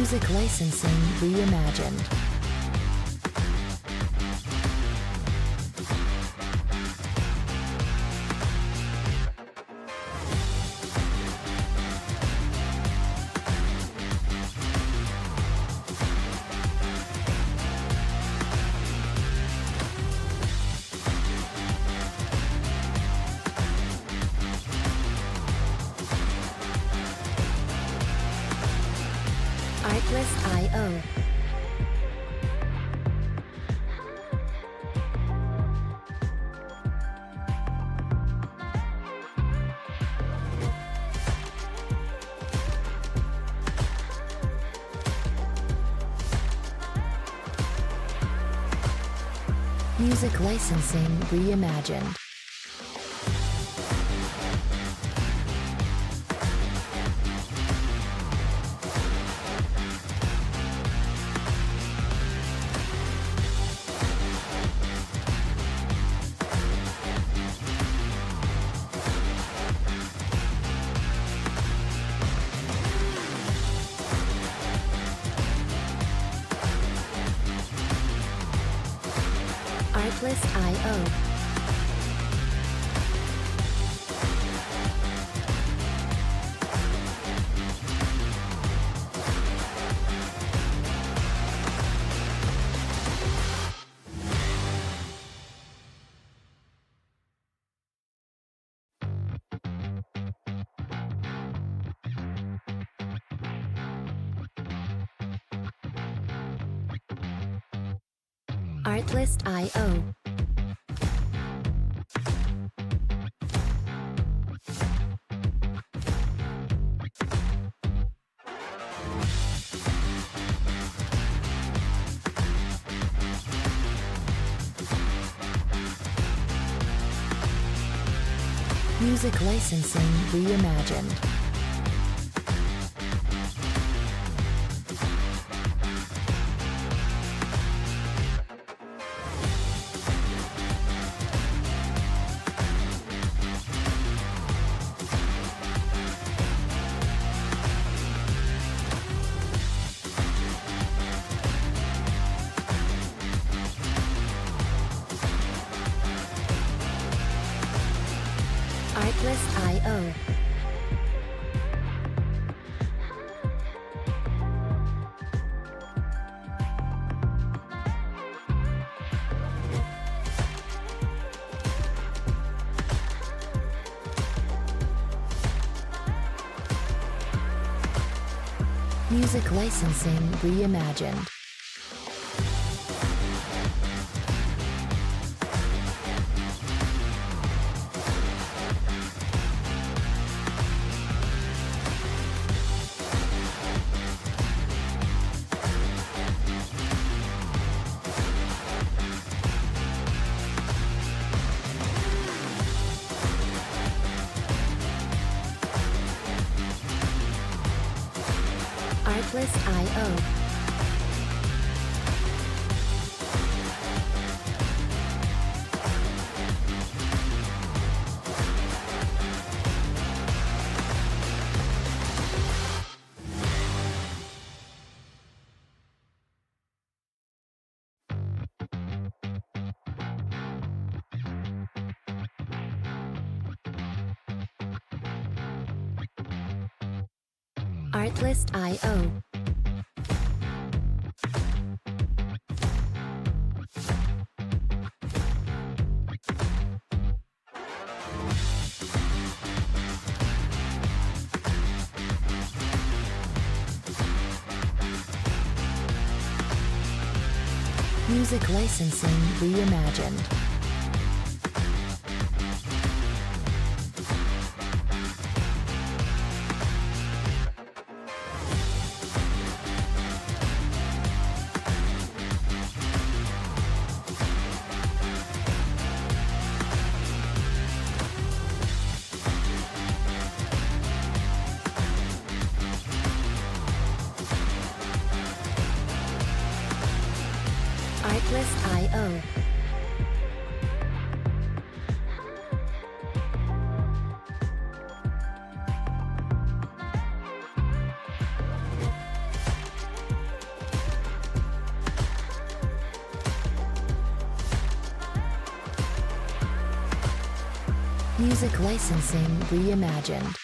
Music licensing reimagined. Artlist.io. Music licensing reimagined. Artlist.io. Artlist.io. Music licensing reimagined. Artlist.io. Music licensing reimagined. Artlist.io. Artlist.io. Music licensing reimagined. Artlist.io. Music licensing reimagined.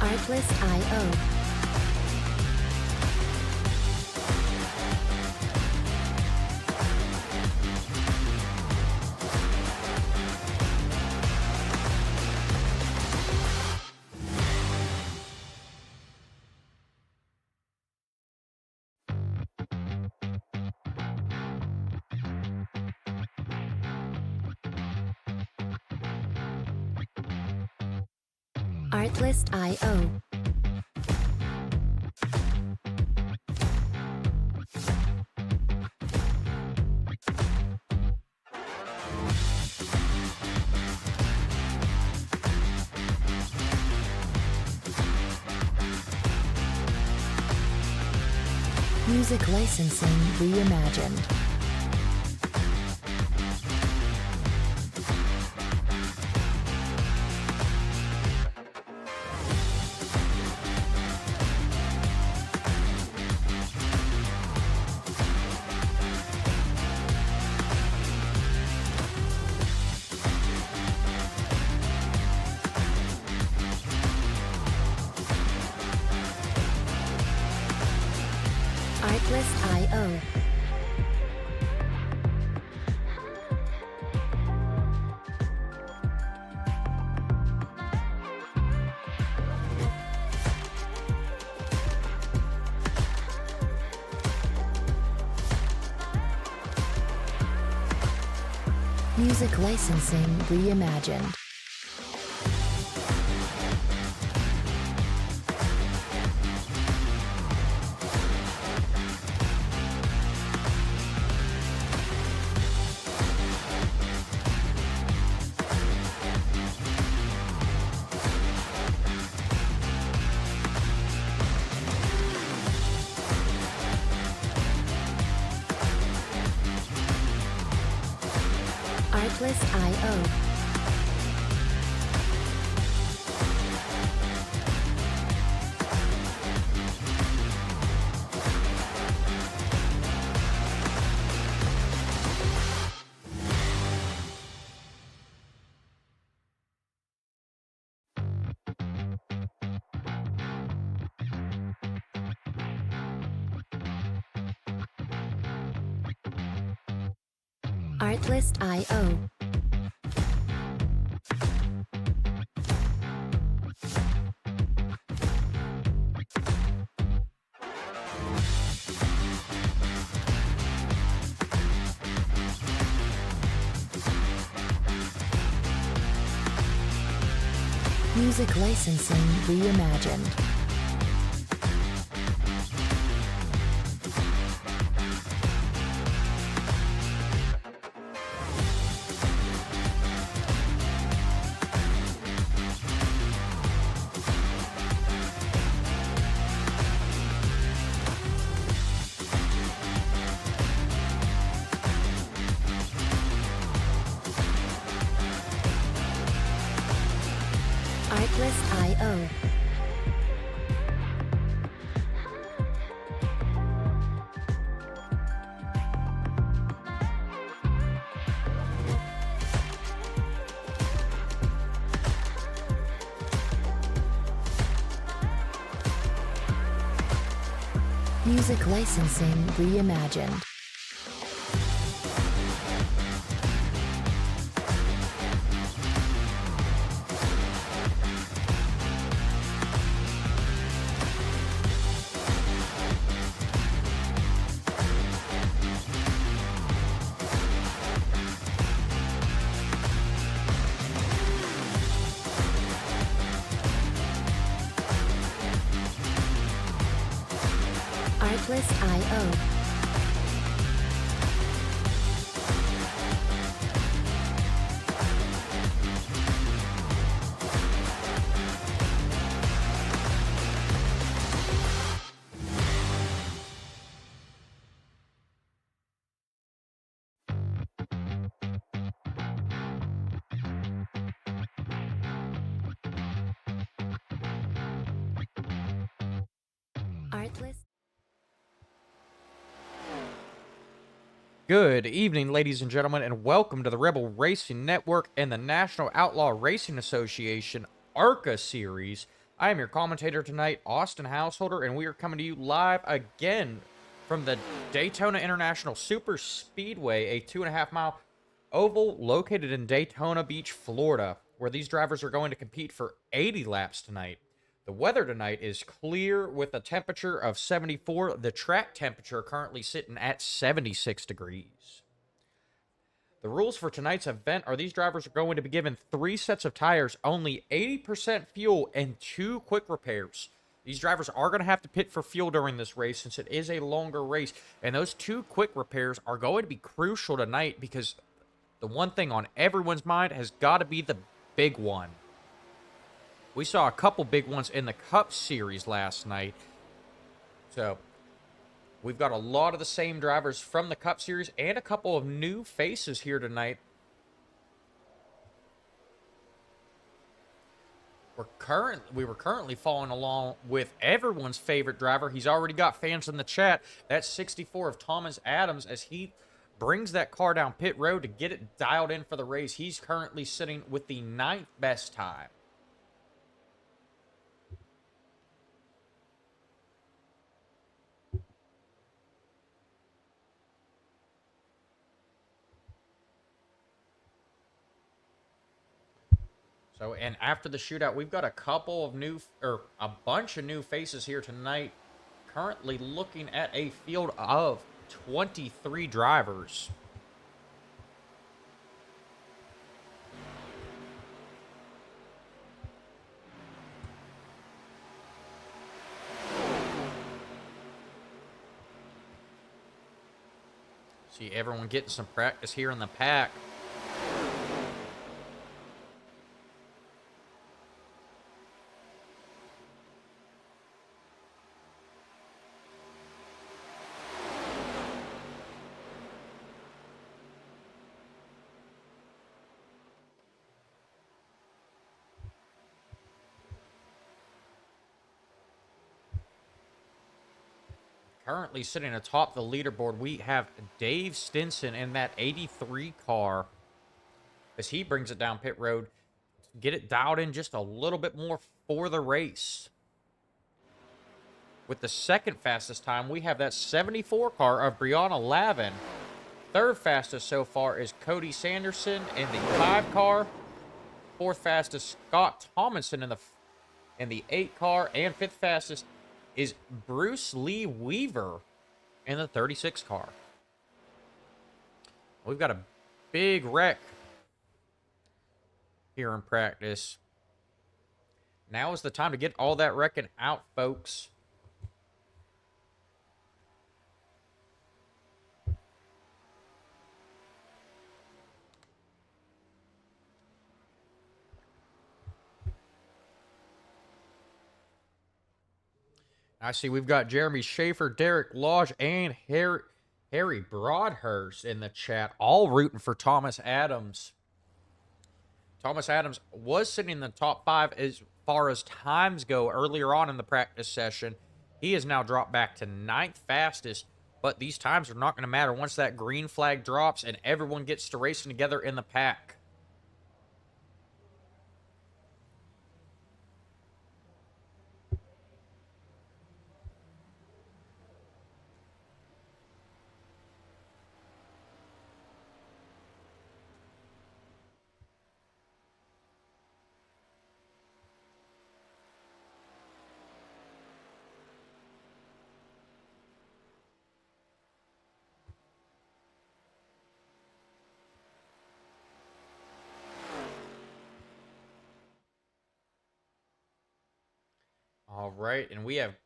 Artlist.io. Artlist.io. Music licensing reimagined. Artlist.io. Music licensing reimagined. Artlist.io. Artlist.io. Music licensing reimagined. Artlist.io. Music licensing reimagined. Artlist.io. Heartless. Good evening, ladies and gentlemen, and welcome to the Rebel Racing Network and the National Outlaw Racing Association ARCA series. I am your commentator tonight, Austin Householder, and we are coming to you live again from the Daytona International Super Speedway, a 2.5-mile oval located in Daytona Beach, Florida, where these drivers are going to compete for 80 laps tonight. The weather tonight is clear with a temperature of 74. The track temperature currently sitting at 76 degrees. The rules for tonight's event are these drivers are going to be given 3 sets of tires, only 80% fuel, and 2 quick repairs. These drivers are going to have to pit for fuel during this race since it is a longer race. And those 2 quick repairs are going to be crucial tonight because the one thing on everyone's mind has got to be the big one. We saw a couple big ones in the Cup Series last night. So, we've got a lot of the same drivers from the Cup Series and a couple of new faces here tonight. We were currently following along with everyone's favorite driver. He's already got fans in the chat. That's 64 of Thomas Adams as he brings that car down pit road to get it dialed in for the race. He's currently sitting with the 9th best time. So, and after the shootout, we've got a bunch of new faces here tonight. Currently looking at a field of 23 drivers. See everyone getting some practice here in the pack. Currently sitting atop the leaderboard, we have Dave Stinson in that 83 car as he brings it down pit road to get it dialed in just a little bit more for the race. With the second fastest time, we have that 74 car of Brianna Lavin. Third fastest so far is Cody Sanderson in the 5 car. Fourth fastest, Scott Thomason in the 8 car. And fifth fastest is Bruce Lee Weaver in the 36 car. We've got a big wreck here in practice. Now is the time to get all that wrecking out, folks. I see we've got Jeremy Schaefer, Derek Lodge, and Harry Broadhurst in the chat, all rooting for Thomas Adams. Thomas Adams was sitting in the top 5 as far as times go earlier on in the practice session. He has now dropped back to 9th fastest, but these times are not going to matter once that green flag drops and everyone gets to racing together in the pack. All right, and we have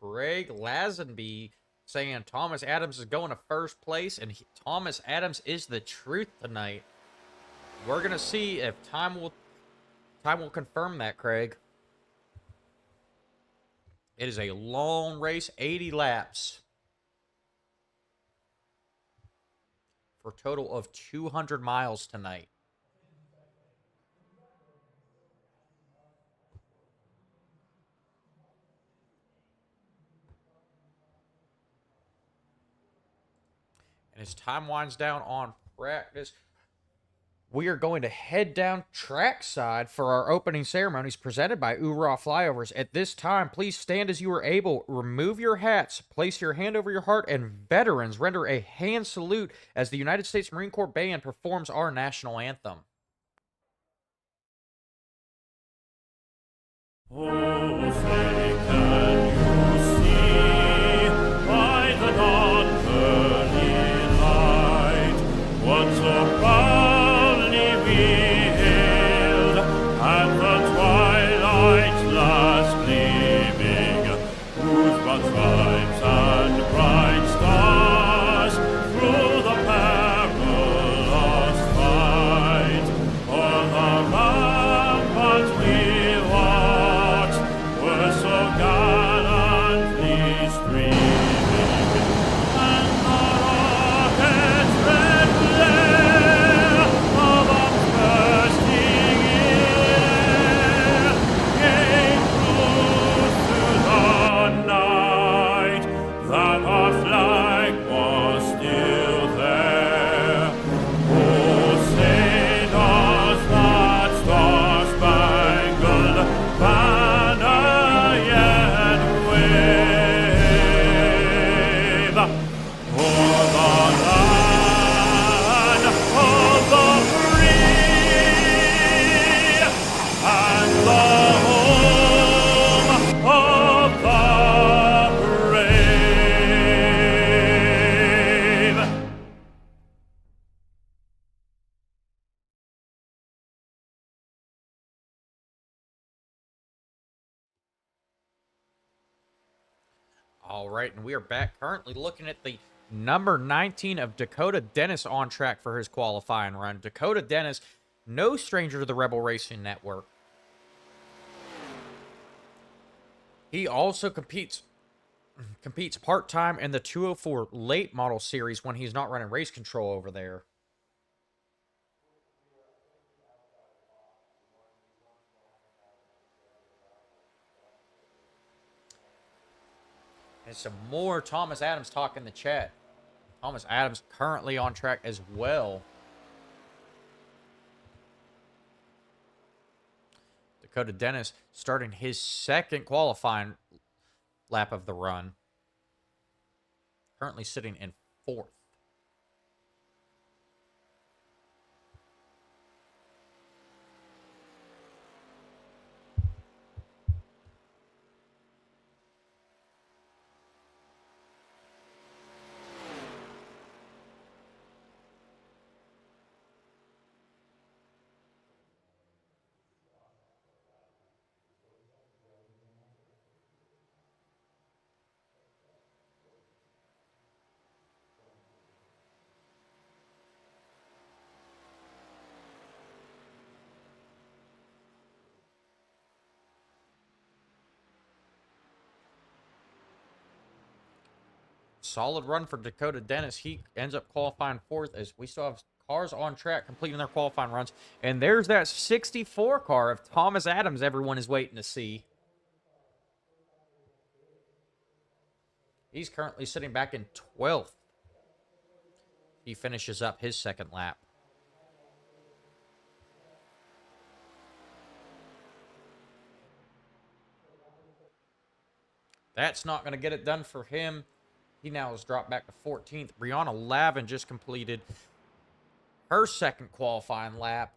Craig Lazenby saying Thomas Adams is going to first place, and Thomas Adams is the truth tonight. We're going to see if time will confirm that, Craig. It is a long race, 80 laps, for a total of 200 miles tonight. As time winds down on practice, we are going to head down trackside for our opening ceremonies presented by URA Flyovers. At this time, please stand as you are able. Remove your hats, place your hand over your heart, and veterans render a hand salute as the United States Marine Corps Band performs our national anthem. Oh, say can you see by the dawn's early light what so proudly we hailed at the twilight's last gleaming, whose broad stripes and bright stars through the perilous fight o'er the ramparts we watched were so gallantly streaming, and the rocket's red glare of upbursting air gave proof to the night that our flag was still there. Oh, say does that star-spangled banner yet wave o'er the land of the free and the home of the brave? All right, and we are back currently looking at the number 19 of Dakota Dennis on track for his qualifying run. Dakota Dennis, no stranger to the Rebel Racing Network. He also competes part-time in the 204 late model series when he's not running race control over there. And some more Thomas Adams talk in the chat. Thomas Adams currently on track as well. Dakota Dennis starting his second qualifying lap of the run. Currently sitting in fourth. Solid run for Dakota Dennis. He ends up qualifying fourth as we still have cars on track completing their qualifying runs. And there's that 64 car of Thomas Adams everyone is waiting to see. He's currently sitting back in 12th. He finishes up his second lap. That's not going to get it done for him. He now has dropped back to 14th. Brianna Lavin just completed her second qualifying lap,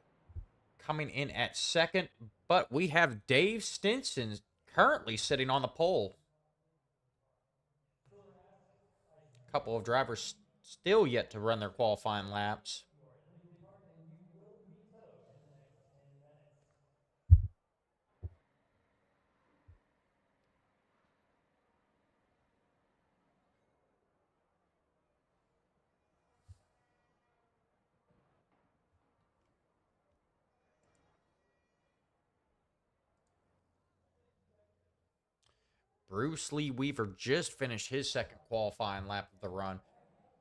coming in at second. But we have Dave Stinson currently sitting on the pole. A couple of drivers still yet to run their qualifying laps. Bruce Lee Weaver just finished his second qualifying lap of the run.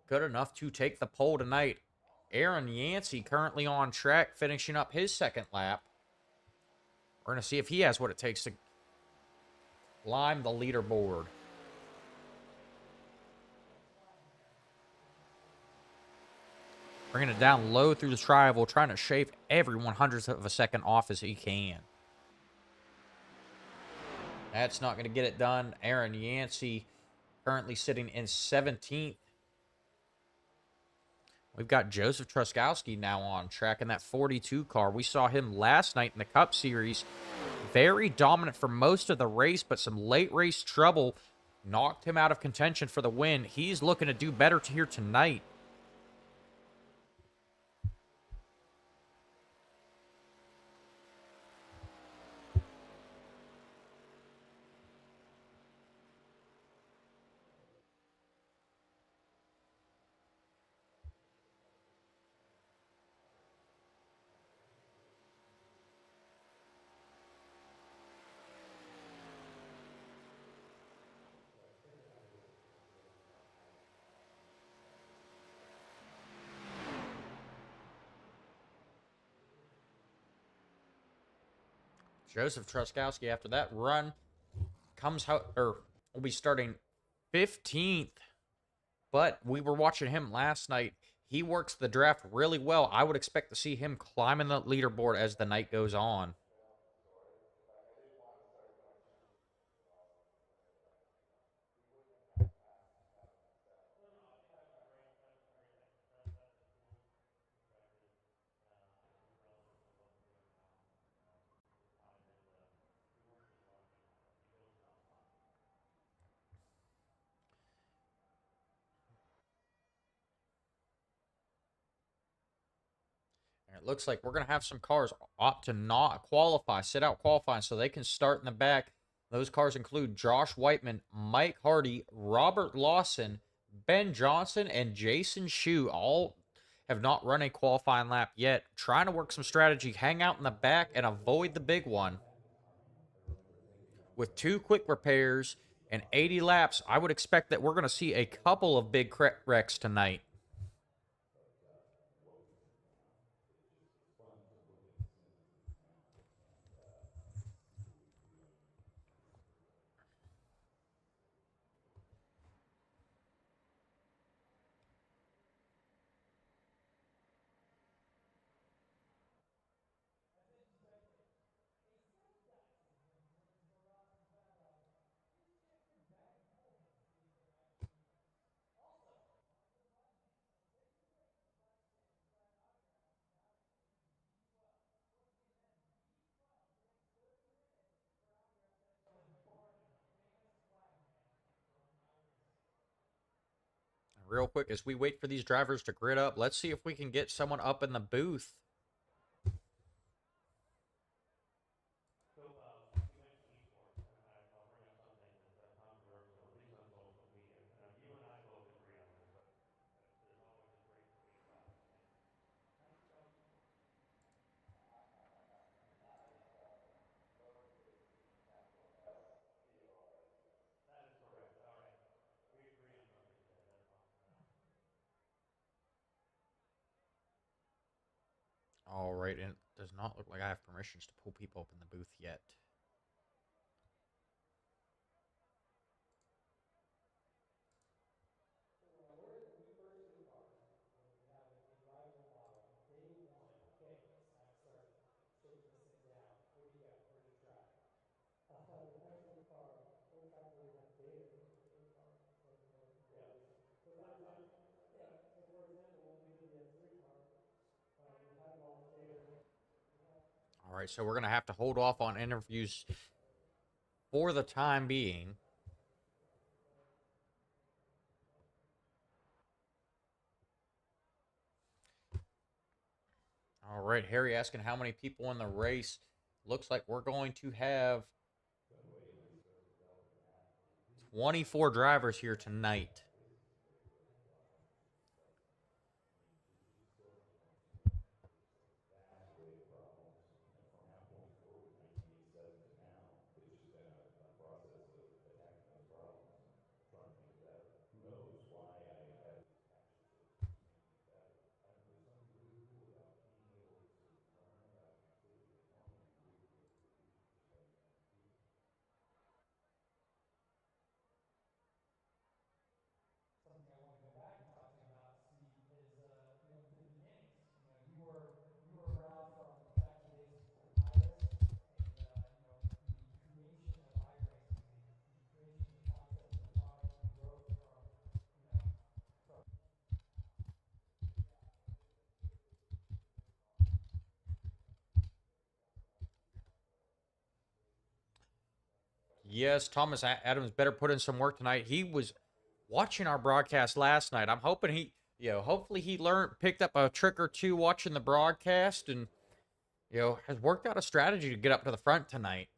Good enough to take the pole tonight. Aaron Yancey currently on track, finishing up his second lap. We're going to see if he has what it takes to climb the leaderboard. Bringing it down low through the tri-oval, trying to shave every 100th of a second off as he can. That's not going to get it done. Aaron Yancey currently sitting in 17th. We've got Joseph Truskowski now on track in that 42 car. We saw him last night in the Cup Series. Very dominant for most of the race, but some late race trouble knocked him out of contention for the win. He's looking to do better here tonight. Joseph Truskowski, after that run, will be starting 15th. But we were watching him last night. He works the draft really well. I would expect to see him climbing the leaderboard as the night goes on. And it looks like we're going to have some cars opt to not qualify, sit out qualifying, so they can start in the back. Those cars include Josh Whiteman, Mike Hardy, Robert Lawson, Ben Johnson, and Jason Shue. All have not run a qualifying lap yet. Trying to work some strategy, hang out in the back, and avoid the big one. With 2 quick repairs and 80 laps, I would expect that we're going to see a couple of big wrecks tonight. Real quick, as we wait for these drivers to grid up, let's see if we can get someone up in the booth. All right, and it does not look like I have permissions to pull people up in the booth yet. All right, so we're going to have to hold off on interviews for the time being. All right, Harry asking how many people in the race. Looks like we're going to have 24 drivers here tonight. Yes, Thomas Adams better put in some work tonight. He was watching our broadcast last night. I'm hoping hopefully he picked up a trick or two watching the broadcast and, has worked out a strategy to get up to the front tonight.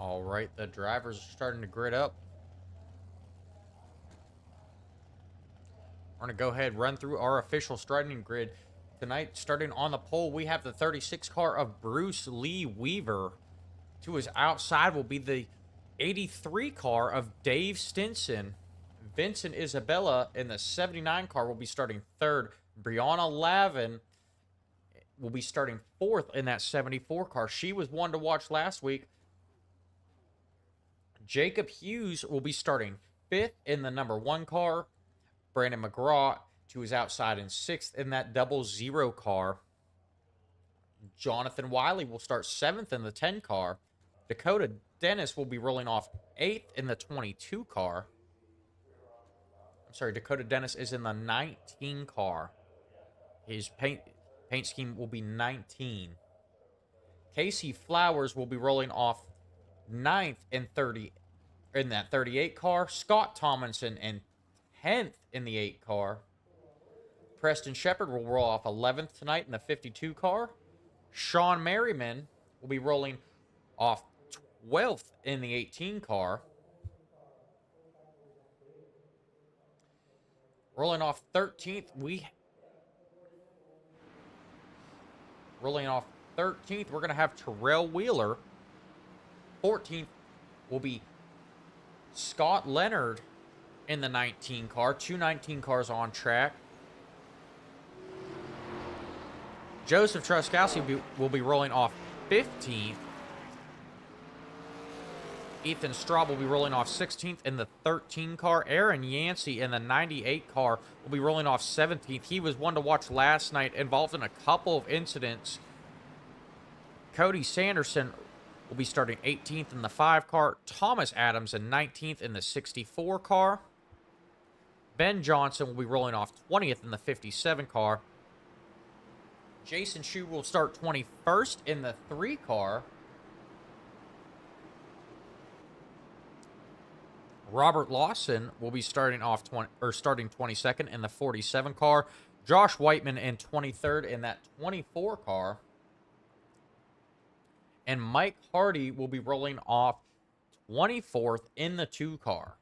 All right, the drivers are starting to grid up. We're going to go ahead and run through our official starting grid. Tonight, starting on the pole, we have the 36 car of Bruce Lee Weaver. To his outside will be the 83 car of Dave Stinson. Vincent Isabella in the 79 car will be starting third. Brianna Lavin will be starting fourth in that 74 car. She was one to watch last week. Jacob Hughes will be starting fifth in the number 1 car. Brandon McGraw to his outside in sixth in that 00 car. Jonathan Wiley will start seventh in the 10 car. Dakota Dennis will be rolling off eighth in the 22 car. I'm sorry, Dakota Dennis is in the 19 car. His paint scheme will be 19. Casey Flowers will be rolling off ninth in that 38 car. Scott Tomlinson in 10th in the 8 car. Preston Shepard will roll off 11th tonight in the 52 car. Sean Merriman will be rolling off 12th in the 18 car. Rolling off 13th, we're going to have Terrell Wheeler. 14th will be Scott Leonard in the 19 car. 219 cars on track. Joseph Truskowski will be rolling off 15th. Ethan Straub will be rolling off 16th in the 13 car. Aaron Yancey in the 98 car will be rolling off 17th. He was one to watch last night, involved in a couple of incidents. Cody Sanderson will be starting 18th in the 5 car. Thomas Adams in 19th in the 64 car. Ben Johnson will be rolling off 20th in the 57 car. Jason Shue will start 21st in the 3 car. Robert Lawson will be starting 22nd in the 47 car. Josh Whiteman in 23rd in that 24 car. And Mike Hardy will be rolling off 24th in the 2 car.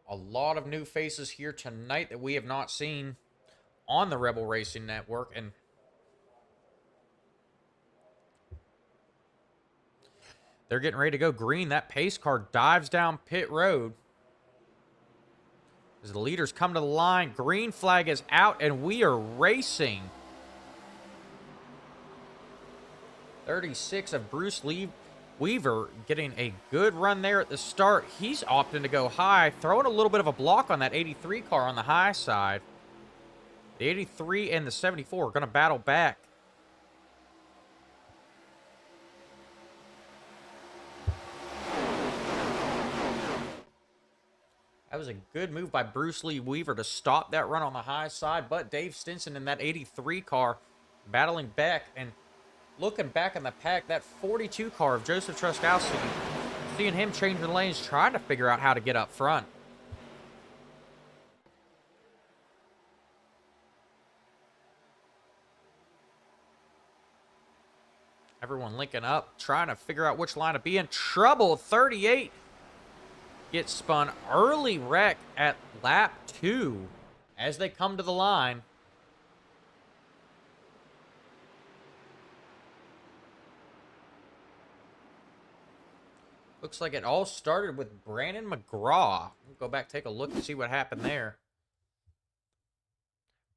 A lot of new faces here tonight that we have not seen on the Rebel Racing Network, and they're getting ready to go green. That pace car dives down pit road as the leaders come to the line. Green flag is out, and we are racing. 36 of Bruce Lee Weaver getting a good run there at the start. He's opting to go high, throwing a little bit of a block on that 83 car on the high side. The 83 and the 74 are going to battle back. That was a good move by Bruce Lee Weaver to stop that run on the high side, but Dave Stinson in that 83 car battling back and looking back in the pack, that 42 car of Joseph Truskowski, seeing him changing lanes, trying to figure out how to get up front. Everyone linking up, trying to figure out which line to be in. Trouble, 38 gets spun. Early wreck at lap 2 as they come to the line. Looks like it all started with Brandon McGraw. We'll go back, take a look, and see what happened there.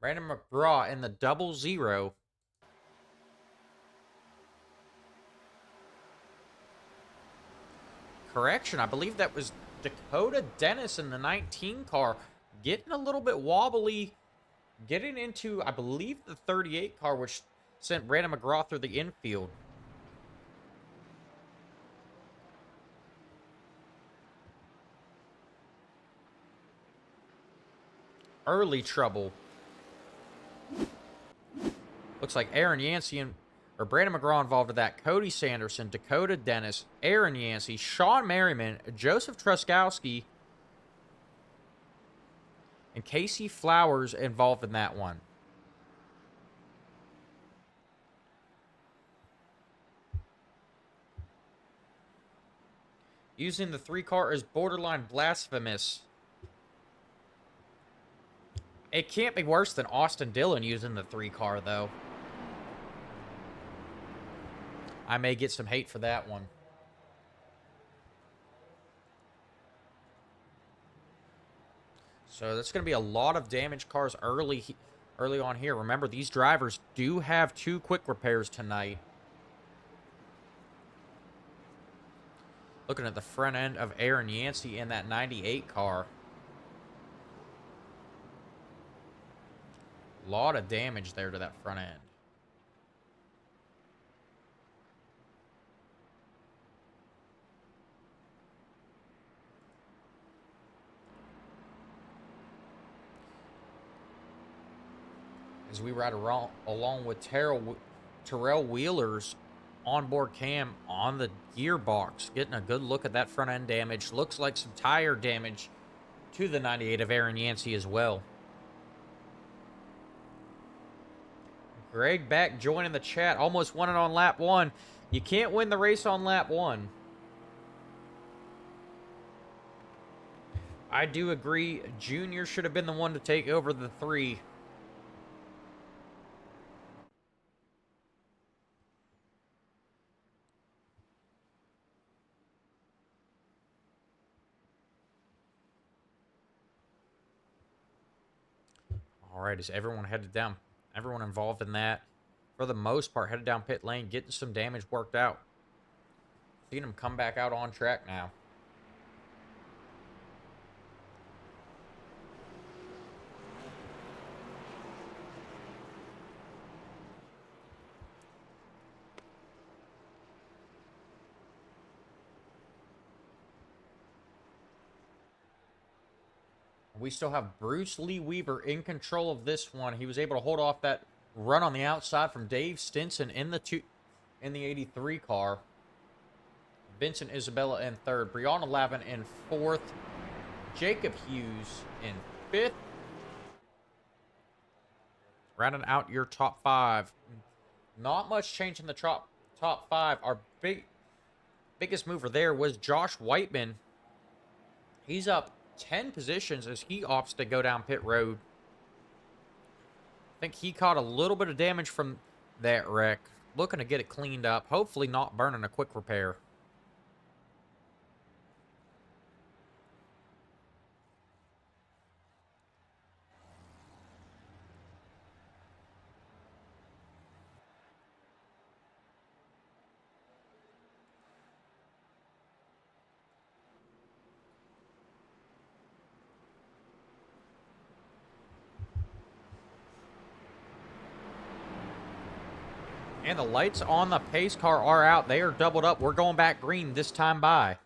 Brandon McGraw in the 00. Correction, I believe that was Dakota Dennis in the 19 car. Getting a little bit wobbly. Getting into, I believe, the 38 car, which sent Brandon McGraw through the infield. Early trouble. Looks like Aaron Yancey or Brandon McGraw involved with that. Cody Sanderson, Dakota Dennis, Aaron Yancey, Sean Merriman, Joseph Truskowski, and Casey Flowers involved in that one. Using the 3 car is borderline blasphemous. It can't be worse than Austin Dillon using the 3 car, though. I may get some hate for that one. So that's going to be a lot of damaged cars early on here. Remember, these drivers do have 2 quick repairs tonight. Looking at the front end of Aaron Yancey in that 98 car. A lot of damage there to that front end. As we ride along with Terrell Wheeler's onboard cam on the gearbox, getting a good look at that front end damage. Looks like some tire damage to the 98 of Aaron Yancey as well. Greg back joining the chat. Almost won it on lap 1. You can't win the race on lap 1. I do agree. Junior should have been the one to take over the 3. All right, is everyone headed down? Everyone involved in that, for the most part, headed down pit lane, getting some damage worked out. Seeing them come back out on track now. We still have Bruce Lee Weaver in control of this one. He was able to hold off that run on the outside from Dave Stinson in the 83 car. Vincent Isabella in 3rd. Brianna Lavin in 4th. Jacob Hughes in 5th. Rounding out your top 5. Not much change in the top 5. Our biggest mover there was Josh Whiteman. He's up 10 positions as he opts to go down pit road. I think he caught a little bit of damage from that wreck. Looking to get it cleaned up. Hopefully not burning a quick repair. And the lights on the pace car are out. They are doubled up. We're going back green this time by.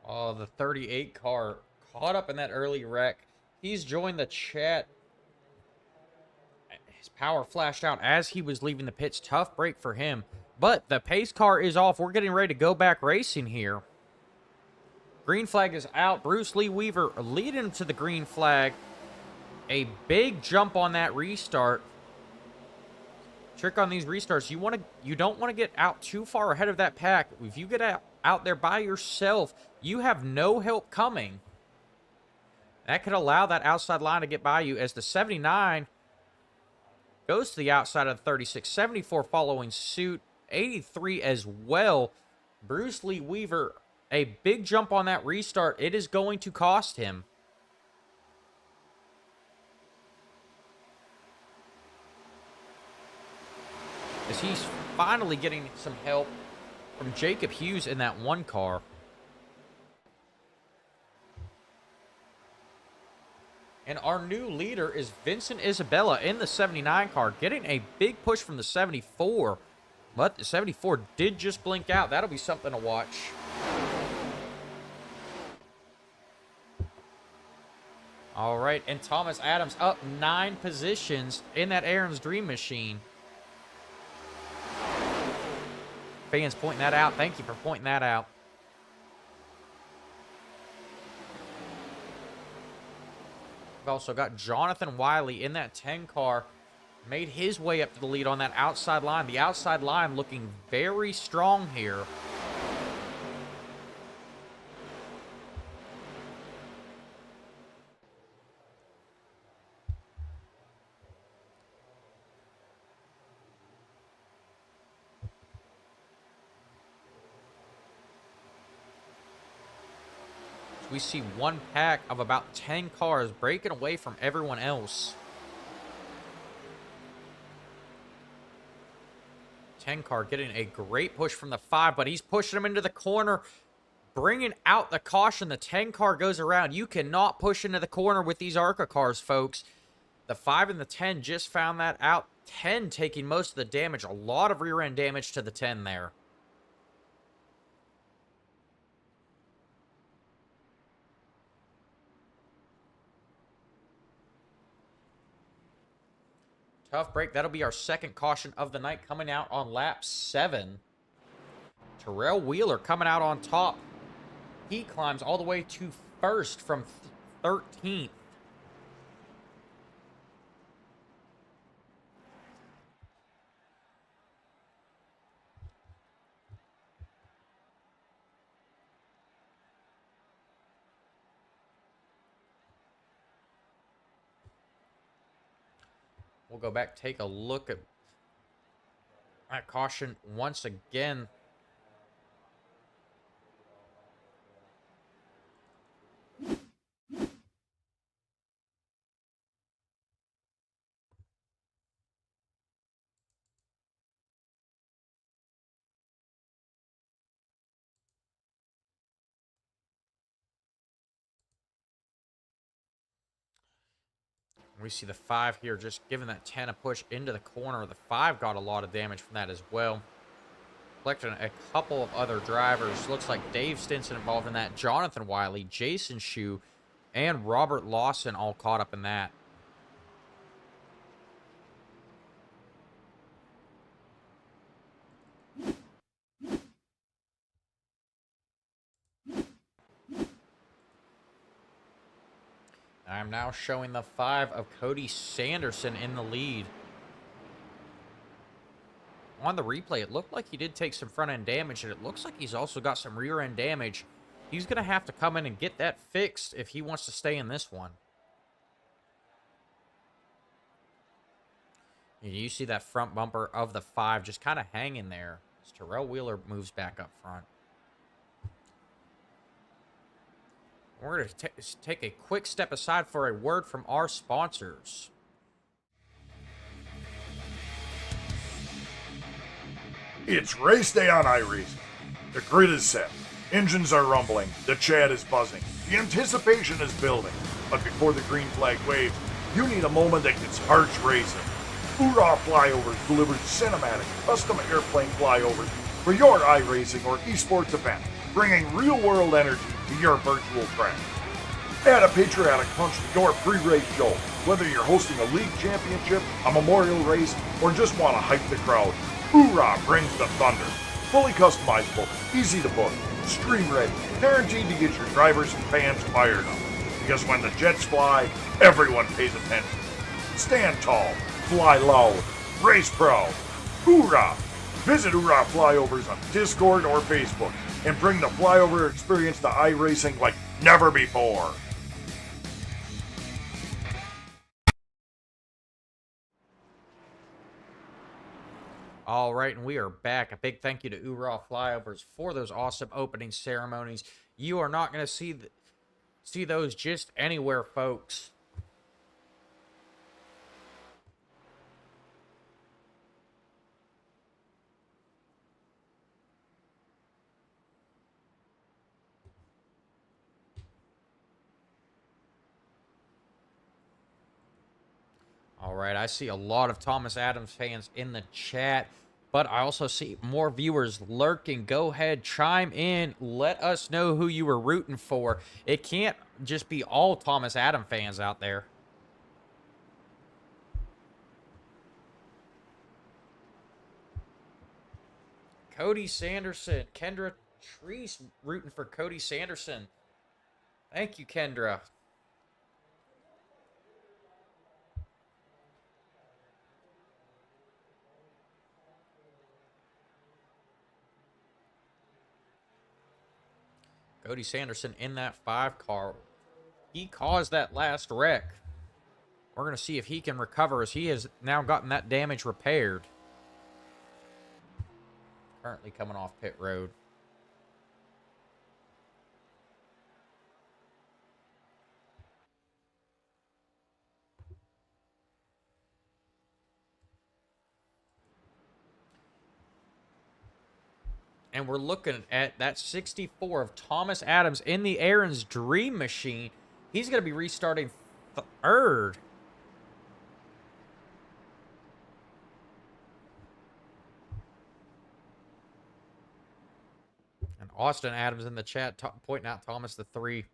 Oh, the 38 car caught up in that early wreck. He's joined the chat. His power flashed out as he was leaving the pits. Tough break for him. But the pace car is off. We're getting ready to go back racing here. Green flag is out. Bruce Lee Weaver leading to the green flag. A big jump on that restart. Trick on these restarts, you don't want to get out too far ahead of that pack. If you get out there by yourself, you have no help coming. That could allow that outside line to get by you as the 79 goes to the outside of the 36. 74 following suit. 83 as well. Bruce Lee Weaver, a big jump on that restart. It is going to cost him. As he's finally getting some help from Jacob Hughes in that one car. And our new leader is Vincent Isabella in the 79 car, getting a big push from the 74. But the 74 did just blink out. That'll be something to watch. All right, and Thomas Adams up 9 positions in that Aaron's Dream Machine. Fans pointing that out. Thank you for pointing that out. We've also got Jonathan Wiley in that 10 car. Made his way up to the lead on that outside line. The outside line looking very strong here. We see one pack of about 10 cars breaking away from everyone else. 10 car getting a great push from the 5, but he's pushing him into the corner, bringing out the caution. The 10 car goes around. You cannot push into the corner with these ARCA cars, folks. The 5 and the 10 just found that out. 10 taking most of the damage. A lot of rear end damage to the 10 there. Tough break. That'll be our second caution of the night coming out on lap 7. Terrell Wheeler coming out on top. He climbs all the way to first from 13th. We'll go back, take a look at that caution once again. We see the 5 here just giving that 10 a push into the corner. The 5 got a lot of damage from that as well. Collecting a couple of other drivers. Looks like Dave Stinson involved in that. Jonathan Wiley, Jason Shue, and Robert Lawson all caught up in that. I'm now showing the 5 of Cody Sanderson in the lead. On the replay, it looked like he did take some front-end damage, and it looks like he's also got some rear-end damage. He's going to have to come in and get that fixed if he wants to stay in this one. And you see that front bumper of the 5 just kind of hanging there as Terrell Wheeler moves back up front. We're going to take a quick step aside for a word from our sponsors. It's race day on iRacing. The grid is set. Engines are rumbling. The chat is buzzing. The anticipation is building. But before the green flag waves, you need a moment that gets hearts racing. Hoorah Flyovers delivers cinematic, custom airplane flyovers for your iRacing or esports event, bringing real-world energy to your virtual track. Add a patriotic punch to your pre-race show. Whether you're hosting a league championship, a memorial race, or just want to hype the crowd, Hoorah brings the thunder. Fully customizable, easy to book, stream ready, guaranteed to get your drivers and fans fired up. Because when the jets fly, everyone pays attention. Stand tall, fly loud, race proud. Hoorah! Visit Hoorah Flyovers on Discord or Facebook and bring the flyover experience to iRacing like never before. All right, and we are back. A big thank you to Hoorah Flyovers for those awesome opening ceremonies. You are not going to see those just anywhere, folks. All right, I see a lot of Thomas Adams fans in the chat, but I also see more viewers lurking. Go ahead, chime in. Let us know who you were rooting for. It can't just be all Thomas Adams fans out there. Cody Sanderson. Kendra Treese rooting for Cody Sanderson. Thank you, Kendra. Cody Sanderson in that 5 car. He caused that last wreck. We're going to see if he can recover as he has now gotten that damage repaired. Currently coming off pit road. And we're looking at that 64 of Thomas Adams in the Aaron's Dream Machine. He's going to be restarting third. And Austin Adams in the chat pointing out Thomas the 3.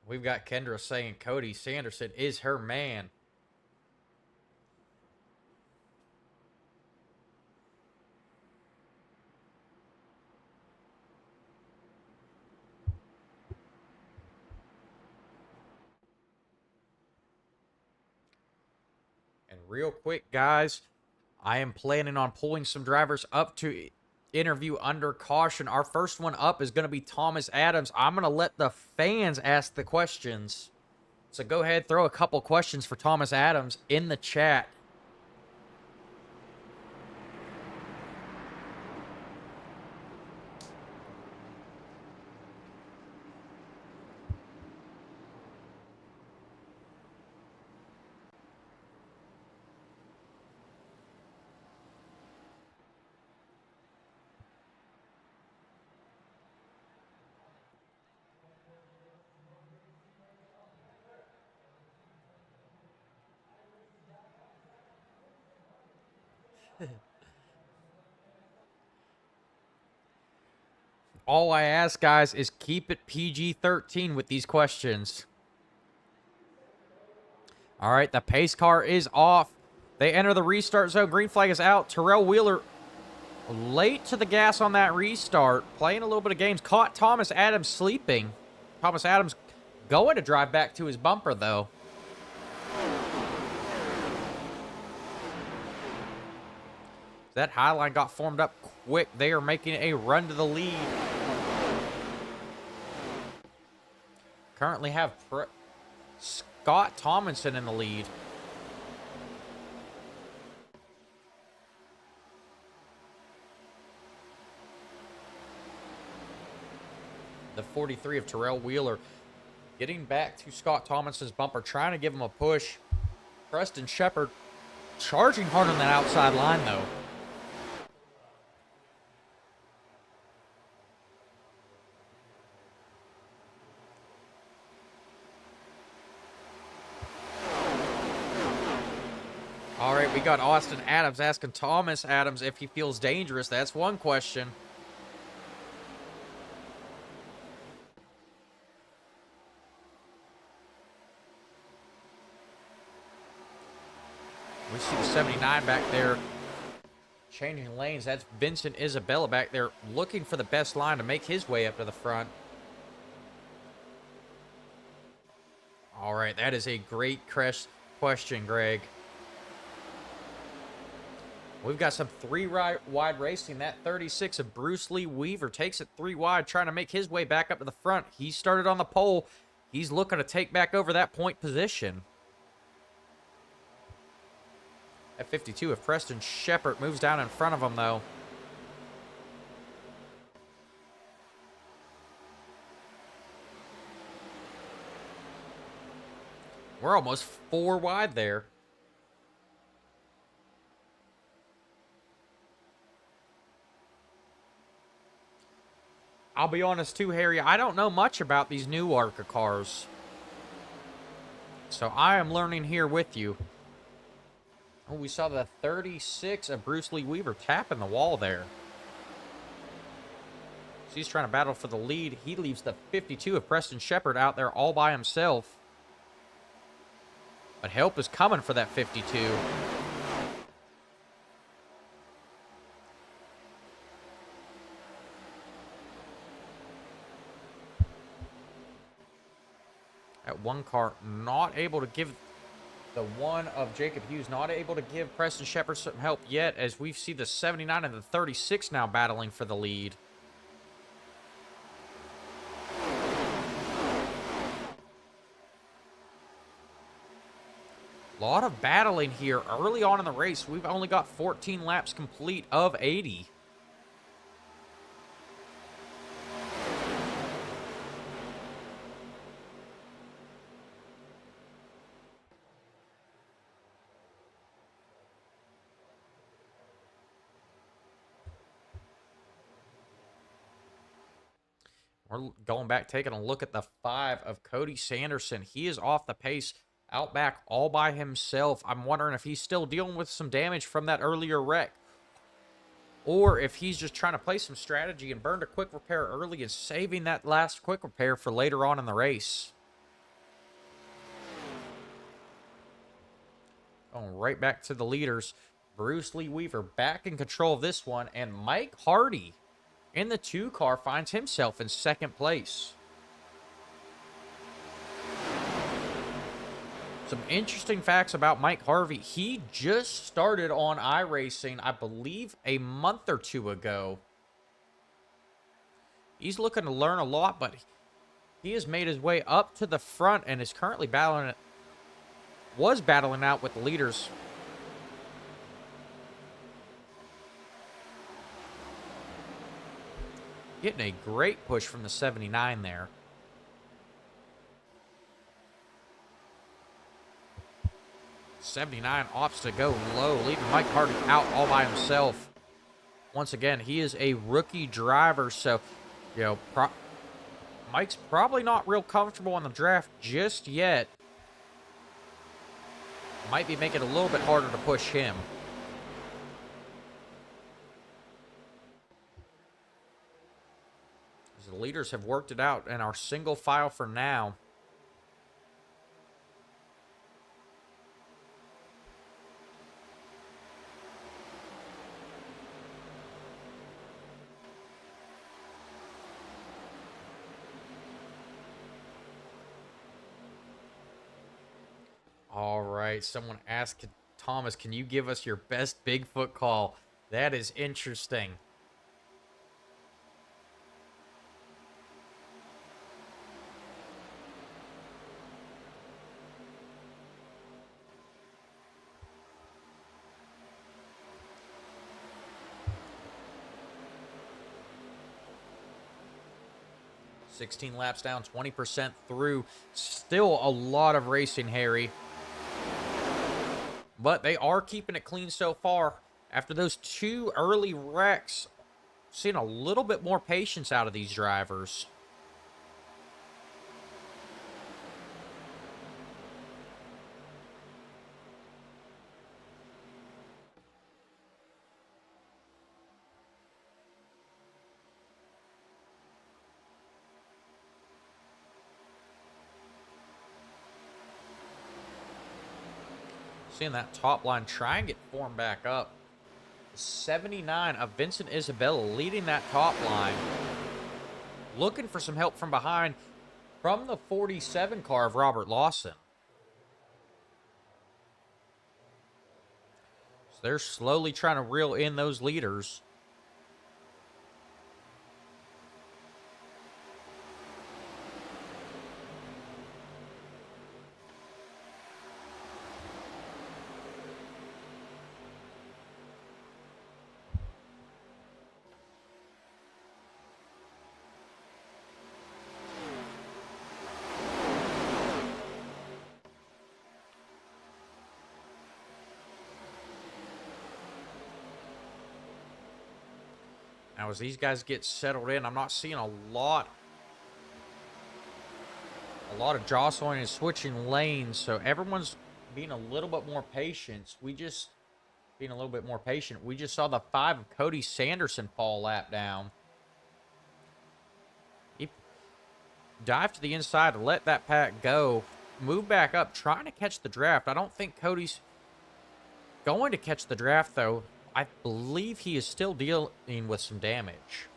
We've got Kendra saying Cody Sanderson is her man. And real quick, guys, I am planning on pulling some drivers up to interview under caution. Our first one up is going to be Thomas Adams. I'm going to let the fans ask the questions. So go ahead, throw a couple questions for Thomas Adams in the chat. All I ask, guys, is keep it PG-13 with these questions. All right, the pace car is off. They enter the restart zone. Green flag is out. Terrell Wheeler late to the gas on that restart. Playing a little bit of games. Caught Thomas Adams sleeping. Thomas Adams going to drive back to his bumper, though. That high line got formed up quick. They are making a run to the lead. Currently have Scott Tomlinson in the lead. The 43 of Terrell Wheeler getting back to Scott Tomlinson's bumper, trying to give him a push. Preston Shepard charging hard on that outside line, though. All right, we got Austin Adams asking Thomas Adams if he feels dangerous. That's one question. We see the 79 back there changing lanes. That's Vincent Isabella back there looking for the best line to make his way up to the front. All right, that is a great question, Greg. We've got some three-wide racing. That 36 of Bruce Lee Weaver takes it 3 wide, trying to make his way back up to the front. He started on the pole. He's looking to take back over that point position. At 52, if Preston Shepard moves down in front of him, though. We're almost 4 wide there. I'll be honest too, Harry, I don't know much about these new ARCA cars. So I am learning here with you. Oh, we saw the 36 of Bruce Lee Weaver tapping the wall there. So he's trying to battle for the lead. He leaves the 52 of Preston Shepard out there all by himself. But help is coming for that 52. That one car not able to give the one of Jacob Hughes, not able to give Preston Shepard some help yet, as we see the 79 and the 36 now battling for the lead. A lot of battling here early on in the race. We've only got 14 laps complete of 80. We're going back, taking a look at the 5 of Cody Sanderson. He is off the pace, out back all by himself. I'm wondering if he's still dealing with some damage from that earlier wreck, or if he's just trying to play some strategy and burned a quick repair early and saving that last quick repair for later on in the race. Going right back to the leaders. Bruce Lee Weaver back in control of this one, and Mike Hardy in the 2 car finds himself in 2nd place. Some interesting facts about Mike Harvey. He just started on iRacing, I believe, a month or 2 ago. He's looking to learn a lot, but he has made his way up to the front and is currently battling out with the leaders. Getting a great push from the 79 there. '79 opts to go low, leaving Mike Hardy out all by himself. Once again, he is a rookie driver, so, you know, Mike's probably not real comfortable on the draft just yet. Might be making it a little bit harder to push him. The leaders have worked it out and are single file for now. All right, someone asked Thomas, can you give us your best Bigfoot call? That is interesting. $16 laps down, 20% through. Still a lot of racing, Harry. But they are keeping it clean so far. After those 2 early wrecks, seeing a little bit more patience out of these drivers. Seeing that top line try and get formed back up. 79 of Vincent Isabella leading that top line. Looking for some help from behind from the 47 car of Robert Lawson. So they're slowly trying to reel in those leaders. Now, as these guys get settled in, I'm not seeing a lot of jostling and switching lanes, so everyone's being a little bit more patient. We just saw the 5 of Cody Sanderson fall lap down. He dived to the inside to let that pack go, move back up, trying to catch the draft. I don't think Cody's going to catch the draft, though. I believe he is still dealing with some damage.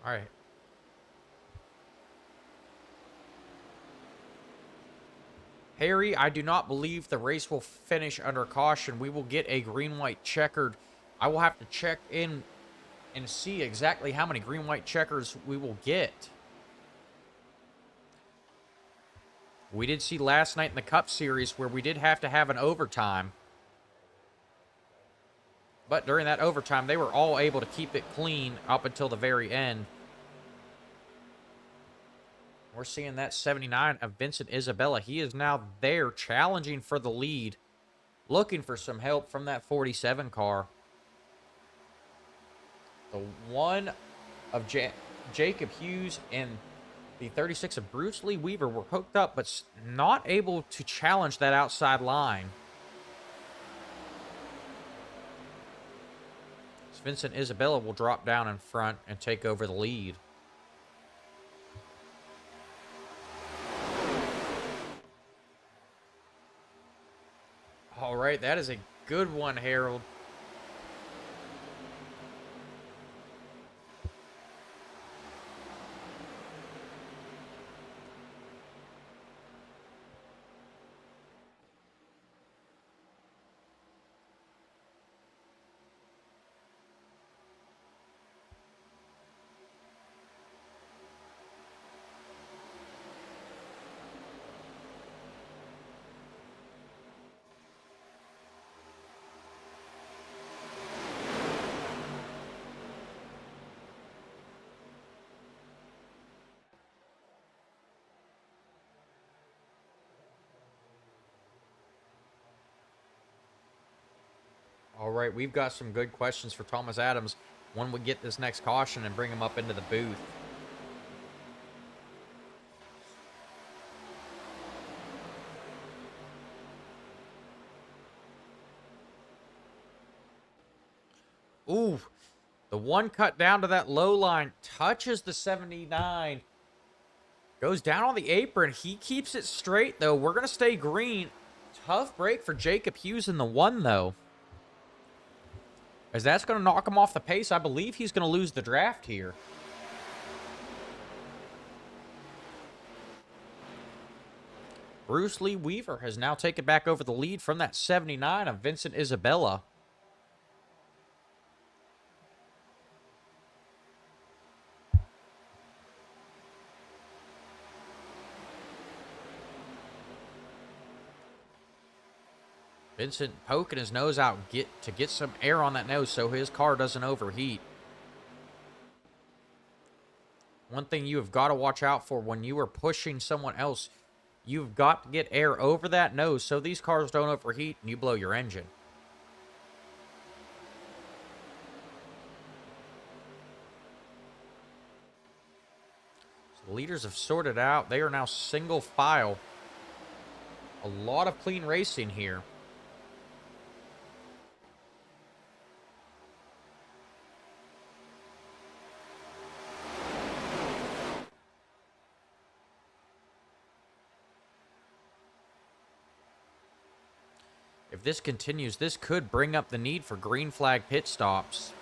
All right. Harry, I do not believe the race will finish under caution. We will get a green-white checkered. I will have to check in and see exactly how many green-white checkers we will get. We did see last night in the Cup Series where we did have to have an overtime. But during that overtime, they were all able to keep it clean up until the very end. We're seeing that 79 of Vincent Isabella. He is now there challenging for the lead. Looking for some help from that 47 car. The 1 of Jacob Hughes and the 36 of Bruce Lee Weaver were hooked up, but not able to challenge that outside line. So Vincent Isabella will drop down in front and take over the lead. All right, that is a good one, Harold. All right, we've got some good questions for Thomas Adams when we get this next caution and bring him up into the booth. Ooh, the 1 cut down to that low line touches the 79. Goes down on the apron. He keeps it straight, though. We're going to stay green. Tough break for Jacob Hughes in the 1, though. As that's going to knock him off the pace. I believe he's going to lose the draft here. Bruce Lee Weaver has now taken back over the lead from that 79 of Vincent Isabella. Vincent poking his nose out to get some air on that nose so his car doesn't overheat. One thing you have got to watch out for when you are pushing someone else, you've got to get air over that nose so these cars don't overheat and you blow your engine. So the leaders have sorted out. They are now single file. A lot of clean racing here. If this continues, this could bring up the need for green flag pit stops.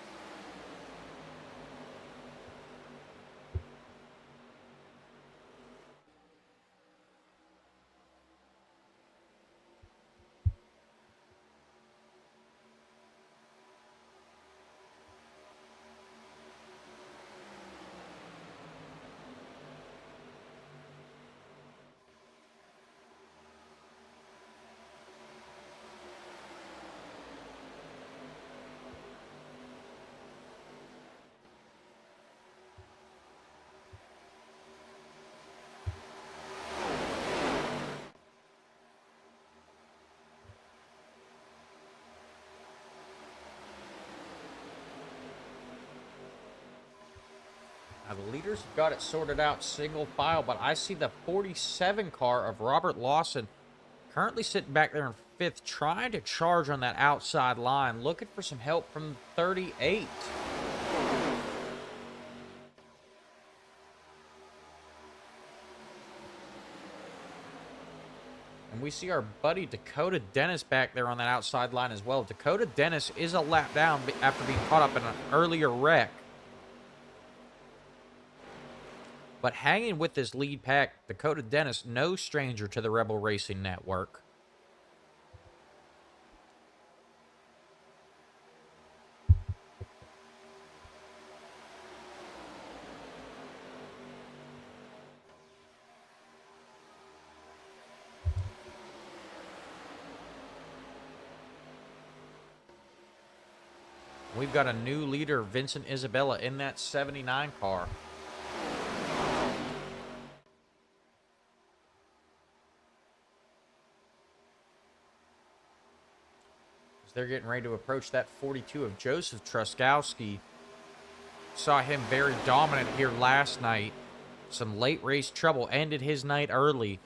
Now, the leaders have got it sorted out single file, but I see the 47 car of Robert Lawson currently sitting back there in 5th, trying to charge on that outside line, looking for some help from 38. And we see our buddy Dakota Dennis back there on that outside line as well. Dakota Dennis is a lap down after being caught up in an earlier wreck. But hanging with this lead pack, Dakota Dennis, no stranger to the Rebel Racing Network. We've got a new leader, Vincent Isabella, in that 79 car. They're getting ready to approach that 42 of Joseph Truskowski. Saw him very dominant here last night. Some late race trouble ended his night early.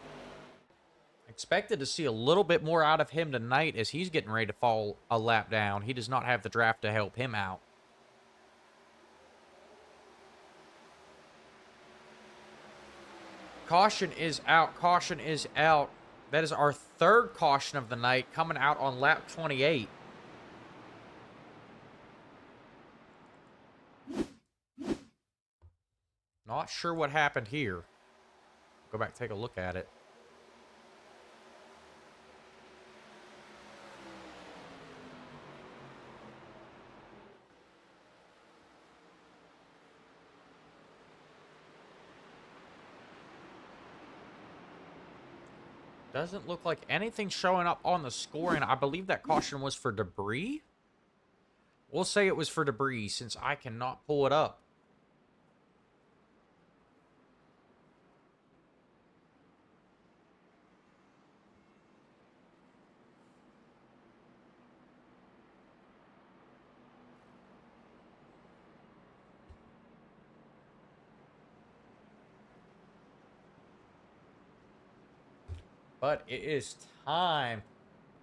Expected to see a little bit more out of him tonight as he's getting ready to fall a lap down. He does not have the draft to help him out. Caution is out. Caution is out. That is our 3rd caution of the night, coming out on lap 28. Not sure what happened here. Go back and take a look at it. Doesn't look like anything showing up on the scoring. I believe that caution was for debris. We'll say it was for debris since I cannot pull it up. But it is time.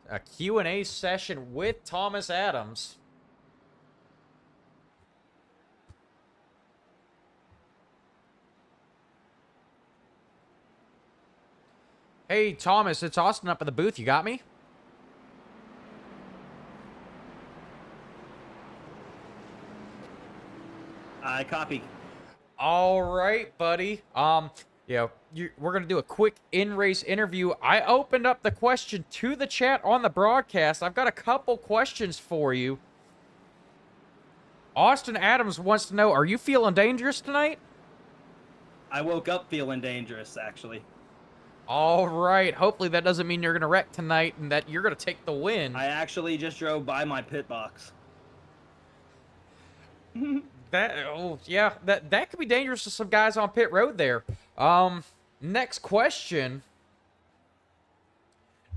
A Q&A session with Thomas Adams. Hey, Thomas, it's Austin up in the booth. You got me? I copy. All right, buddy. We're going to do a quick in-race interview. I opened up the question to the chat on the broadcast. I've got a couple questions for you. Austin Adams wants to know, are you feeling dangerous tonight? I woke up feeling dangerous, actually. All right. Hopefully that doesn't mean you're going to wreck tonight and that you're going to take the win. I actually just drove by my pit box. That could be dangerous to some guys on pit road there. Next question.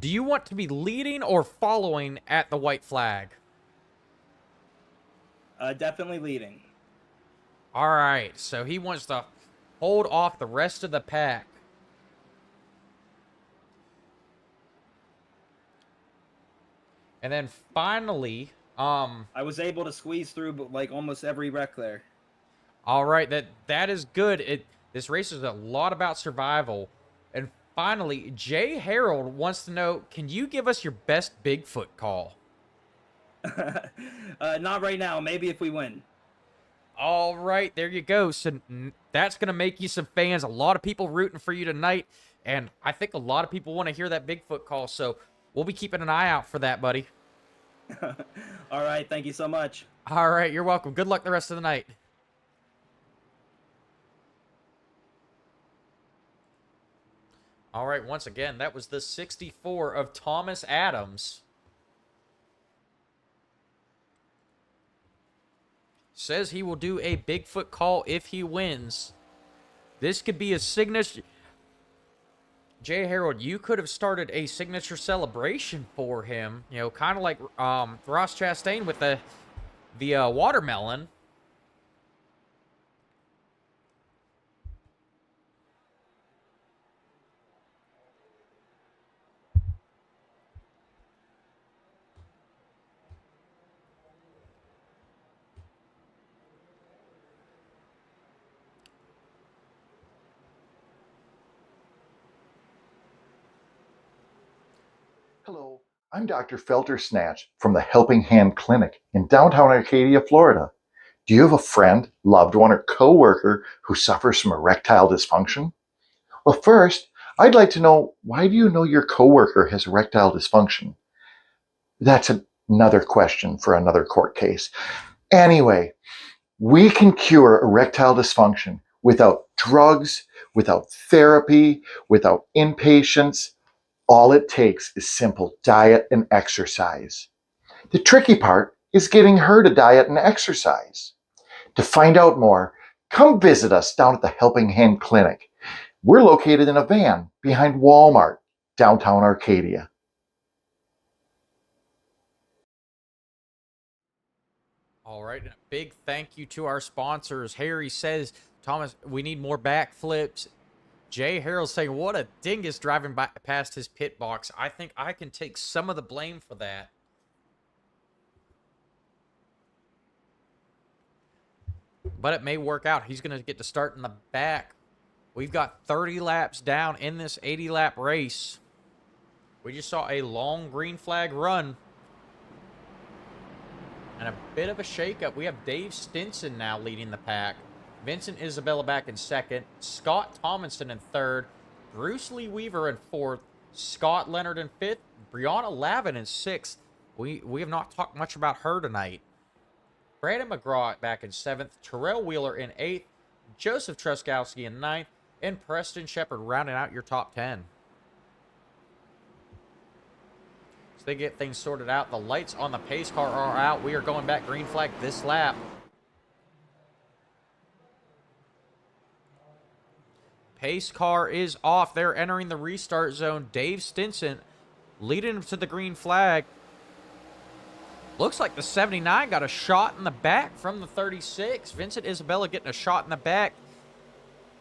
Do you want to be leading or following at the white flag? Definitely leading. All right, so he wants to hold off the rest of the pack. And then finally, I was able to squeeze through like almost every wreck there. all right, that is good. This race is a lot about survival. And finally, Jay Harold wants to know, can you give us your best Bigfoot call? Not right now. Maybe if we win. All right, there you go. So that's going to make you some fans. A lot of people rooting for you tonight. And I think a lot of people want to hear that Bigfoot call. So we'll be keeping an eye out for that, buddy. All right. Thank you so much. All right, you're welcome. Good luck the rest of the night. All right, once again, that was the 64 of Thomas Adams. Says he will do a Bigfoot call if he wins. This could be a signature. Jay Harold, you could have started a signature celebration for him. You know, kind of like Ross Chastain with the watermelon. Hello, I'm Dr. Feltersnatch from the Helping Hand Clinic in downtown Arcadia, Florida. Do you have a friend, loved one, or coworker who suffers from erectile dysfunction? Well, first, I'd like to know, why do you know your coworker has erectile dysfunction? That's another question for another court case. Anyway, we can cure erectile dysfunction without drugs, without therapy, without inpatients. All it takes is simple diet and exercise. The tricky part is getting her to diet and exercise. To find out more, come visit us down at the Helping Hand Clinic. We're located in a van behind Walmart, downtown Arcadia. All right, and a big thank you to our sponsors. Harry says, Thomas, we need more backflips. Jay Harold saying, what a dingus driving by past his pit box. I think I can take some of the blame for that. But it may work out. He's going to get to start in the back. We've got 30 laps down in this 80-lap race. We just saw a long green flag run. And a bit of a shakeup. We have Dave Stinson now leading the pack. Vincent Isabella back in second. Scott Tomlinson in third. Bruce Lee Weaver in fourth. Scott Leonard in fifth. Brianna Lavin in sixth. We have not talked much about her tonight. Brandon McGraw back in seventh. Terrell Wheeler in eighth. Joseph Truskowski in ninth. And Preston Shepard rounding out your top 10. So they get things sorted out. The lights on the pace car are out. We are going back green flag this lap. Pace car is off. They're entering the restart zone. Dave Stinson leading him to the green flag. Looks like the 79 got a shot in the back from the 36. Vincent Isabella getting a shot in the back.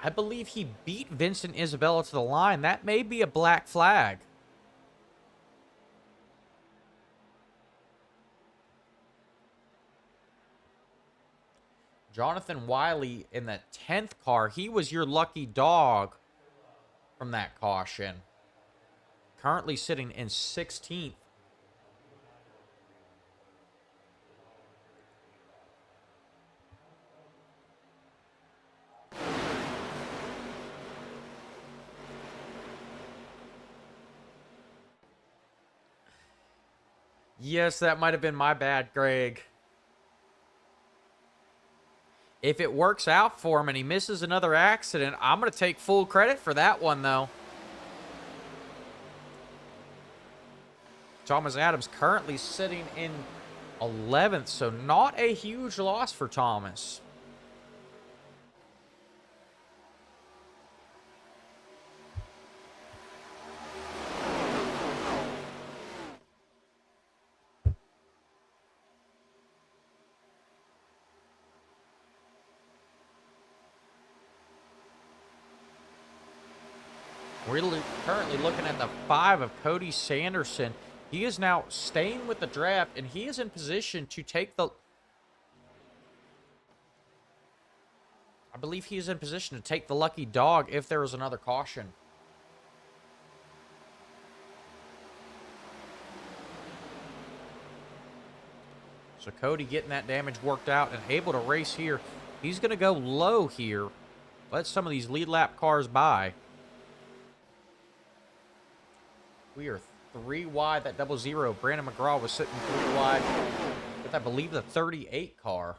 I believe he beat Vincent Isabella to the line. That may be a black flag. Jonathan Wiley in the 10th car. He was your lucky dog from that caution. Currently sitting in 16th. Yes, that might have been my bad, Greg. If it works out for him and he misses another accident, I'm going to take full credit for that one, though. Thomas Adams currently sitting in 11th, so not a huge loss for Thomas. We're currently looking at the 5 of Cody Sanderson He is now staying with the draft, and he is in position to take the... I believe he is in position to take the lucky dog if there is another caution. So Cody getting that damage worked out and able to race here. He's going to go low here. Let some of these lead lap cars by. We are 3 wide. That 00. Brandon McGraw was sitting 3 wide with, I believe, the 38 car.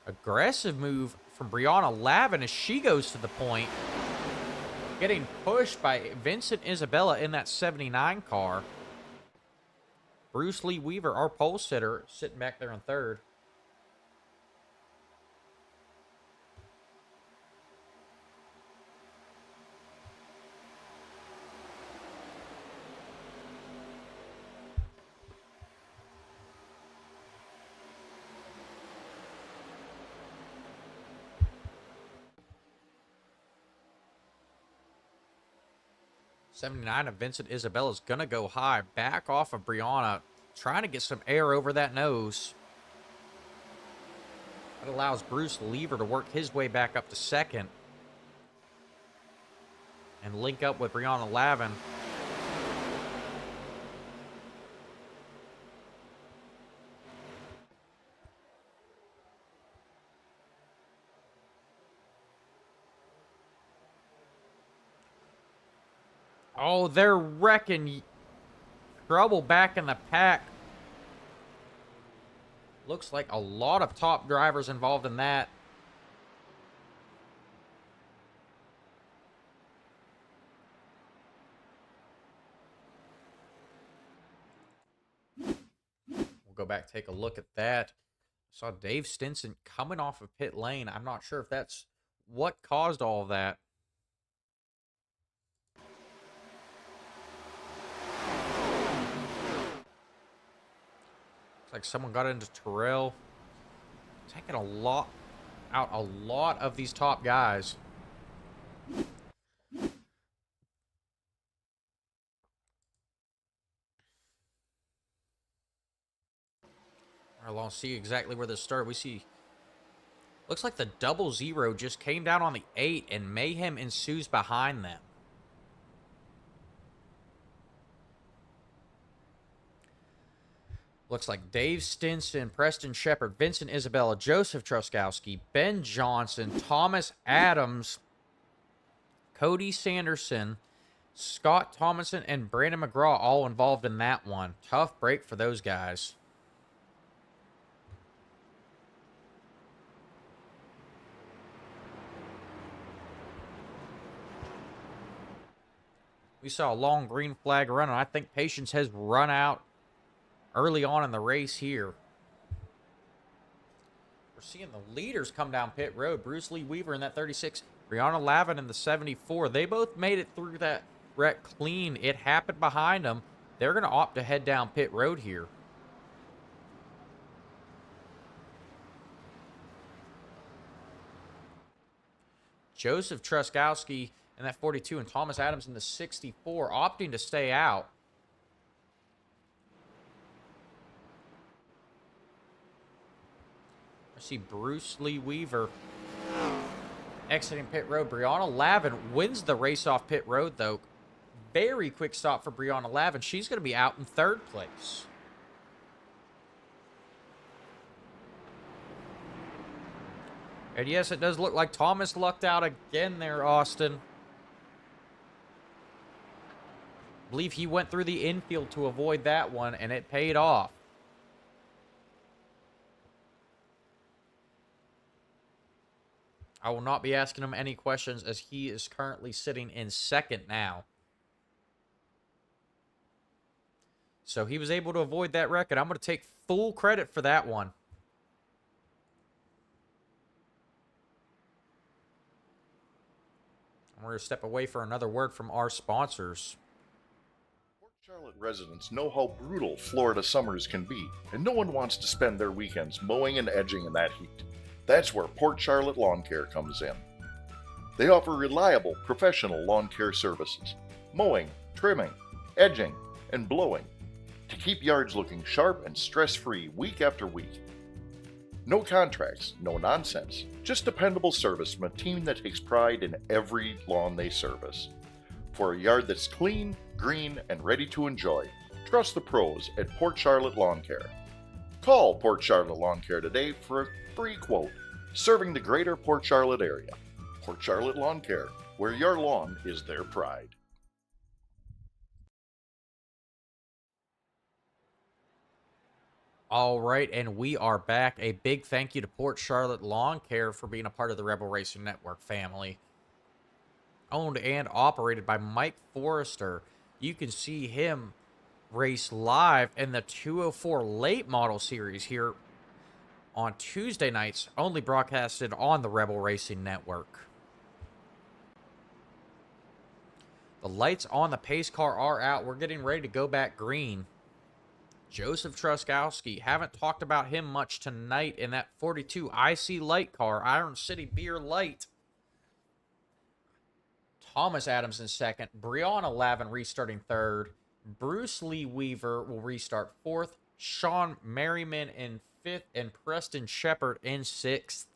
Aggressive move from Brianna Lavin as she goes to the point. Getting pushed by Vincent Isabella in that 79 car. Bruce Lee Weaver, our pole sitter, sitting back there in 3rd. '79 of Vincent Isabella is going to go high. Back off of Brianna. Trying to get some air over that nose. That allows Bruce Lever to work his way back up to 2nd. And link up with Brianna Lavin. Oh, they're wrecking. Trouble back in the pack. Looks like a lot of top drivers involved in that. We'll go back, take a look at that. Saw Dave Stinson coming off of pit lane. I'm not sure if that's what caused all of that. Like someone got into Terrell. Taking a lot of these top guys. I'll see exactly where this started. We see, looks like the 00 just came down on the 8 and mayhem ensues behind them. Looks like Dave Stinson, Preston Shepard, Vincent Isabella, Joseph Truskowski, Ben Johnson, Thomas Adams, Cody Sanderson, Scott Thomason, and Brandon McGraw all involved in that one. Tough break for those guys. We saw a long green flag run, and I think patience has run out early on in the race here. We're seeing the leaders come down pit road. Bruce Lee Weaver in that 36. Brianna Lavin in the 74. They both made it through that wreck clean. It happened behind them. They're going to opt to head down pit road here. Joseph Truskowski in that 42 and Thomas Adams in the 64 opting to stay out. See Bruce Lee Weaver exiting pit road. Brianna Lavin wins the race off pit road, though. Very quick stop for Brianna Lavin. She's going to be out in 3rd place. And yes, it does look like Thomas lucked out again there, Austin. I believe he went through the infield to avoid that one, and it paid off. I will not be asking him any questions as he is currently sitting in 2nd now. So he was able to avoid that wreck, and I'm going to take full credit for that one. We're going to step away for another word from our sponsors. Port Charlotte residents know how brutal Florida summers can be, and no one wants to spend their weekends mowing and edging in that heat. That's where Port Charlotte Lawn Care comes in. They offer reliable, professional lawn care services, mowing, trimming, edging, and blowing to keep yards looking sharp and stress-free week after week. No contracts, no nonsense, just dependable service from a team that takes pride in every lawn they service. For a yard that's clean, green, and ready to enjoy, trust the pros at Port Charlotte Lawn Care. Call Port Charlotte Lawn Care today for a free quote, serving the greater Port Charlotte area. Port Charlotte Lawn Care, where your lawn is their pride. All right, and we are back. A big thank you to Port Charlotte Lawn Care for being a part of the Rebel Racing Network family. Owned and operated by Mike Forrester. You can see him race live in the 204 Late Model Series here on Tuesday nights, only broadcasted on the Rebel Racing Network. The lights on the pace car are out. We're getting ready to go back green. Joseph Truskowski, haven't talked about him much tonight in that 42 IC Light car, Iron City Beer Light. Thomas Adams in second, Brianna Lavin restarting third, Bruce Lee Weaver will restart fourth, Sean Merriman in fifth, and Preston Shepard in sixth.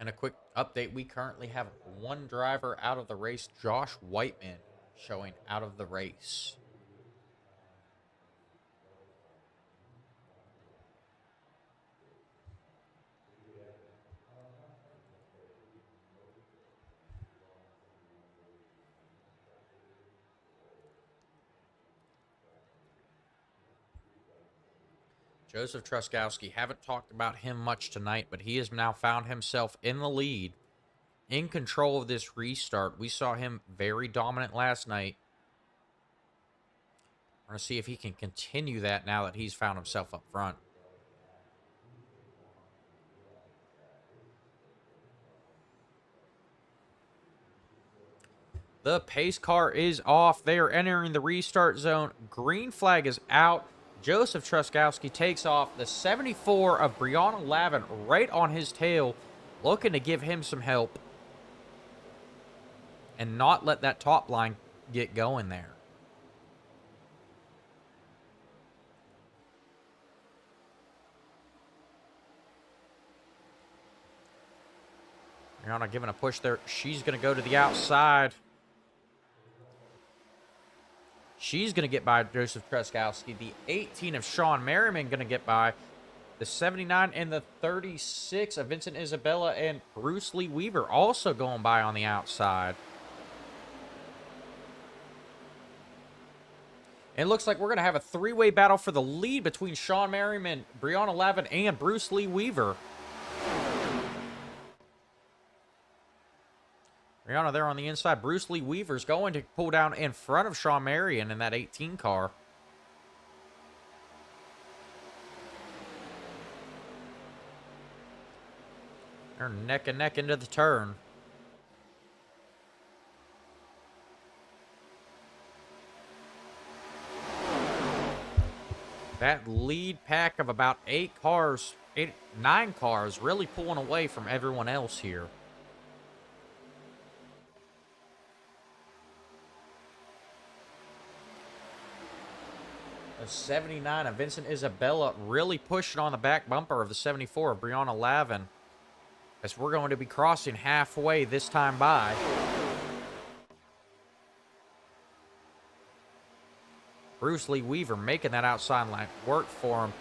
And a quick update, we currently have one driver out of the race, Josh Whiteman, showing out of the race. Joseph Truskowski, haven't talked about him much tonight, but he has now found himself in the lead, in control of this restart. We saw him very dominant last night. We're going to see if he can continue that now that he's found himself up front. The pace car is off. They are entering the restart zone. Green flag is out. Joseph Truskowski takes off. The 74 of Brianna Lavin right on his tail, looking to give him some help and not let that top line get going there. Brianna giving a push there. She's going to go to the outside. She's going to get by Joseph Truskowski. The 18 of Sean Merriman going to get by. The 79 and the 36 of Vincent Isabella and Bruce Lee Weaver also going by on the outside. And it looks like we're going to have a three-way battle for the lead between Sean Merriman, Brianna Lavin, and Bruce Lee Weaver. Brianna there on the inside. Bruce Lee Weaver's going to pull down in front of Sean Marion in that 18 car. They're neck and neck into the turn. That lead pack of about 9 cars really pulling away from everyone else here. The 79 of Vincent Isabella really pushing on the back bumper of the 74 of Brianna Lavin, as we're going to be crossing halfway this time by. Bruce Lee Weaver making that outside line work for him.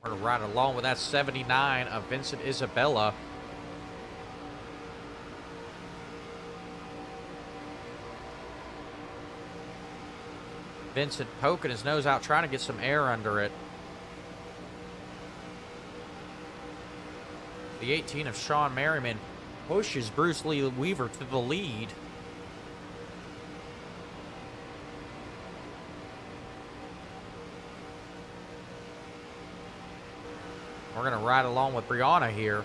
We're going to ride along with that 79 of Vincent Isabella. Vincent poking his nose out, trying to get some air under it. The 18 of Sean Merriman pushes Bruce Lee Weaver to the lead. We're going to ride along with Brianna here,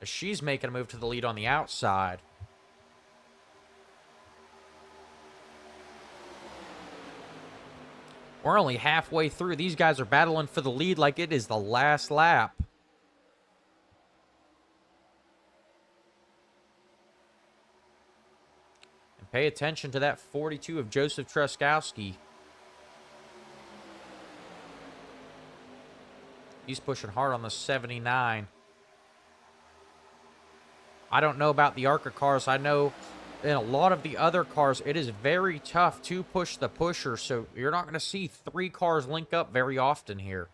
as she's making a move to the lead on the outside. We're only halfway through. These guys are battling for the lead like it is the last lap. And pay attention to that 42 of Joseph Truskowski. He's pushing hard on the 79. I don't know about the ARCA cars. I know in a lot of the other cars, it is very tough to push the pusher, so you're not going to see 3 cars link up very often here.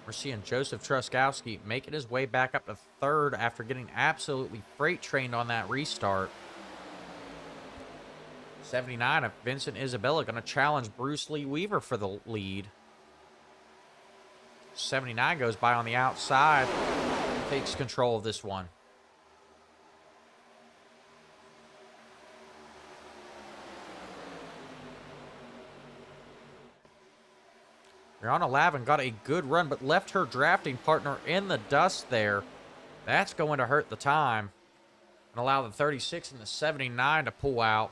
We're seeing Joseph Truskowski making his way back up to 3rd after getting absolutely freight trained on that restart. 79 of Vincent Isabella going to challenge Bruce Lee Weaver for the lead. 79 goes by on the outside, takes control of this one. Brianna Lavin got a good run, but left her drafting partner in the dust there. That's going to hurt the time and allow the 36 and the 79 to pull out.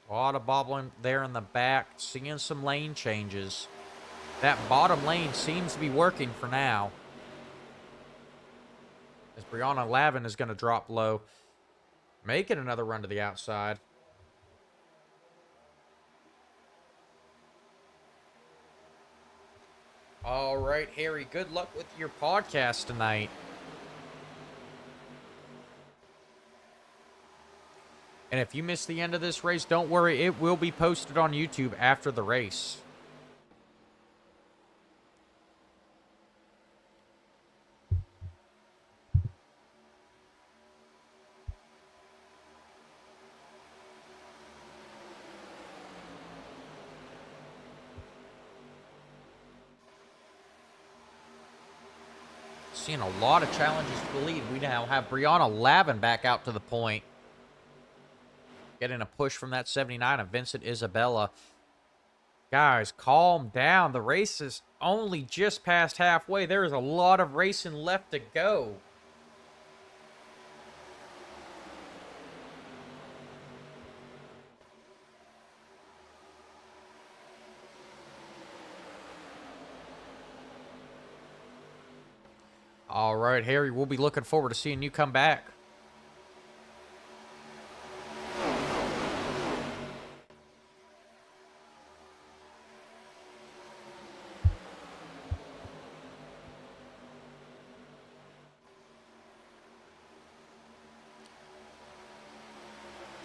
A lot of bobbling there in the back, seeing some lane changes. That bottom lane seems to be working for now, as Brianna Lavin is going to drop low, making another run to the outside. All right, Harry, good luck with your podcast tonight. And if you missed the end of this race, don't worry, it will be posted on YouTube after the race. Seeing a lot of challenges to the lead. We now have Brianna Lavin back out to the point, getting a push from that 79 of Vincent Isabella. Guys, calm down. The race is only just past halfway. There is a lot of racing left to go. All right, Harry, we'll be looking forward to seeing you come back.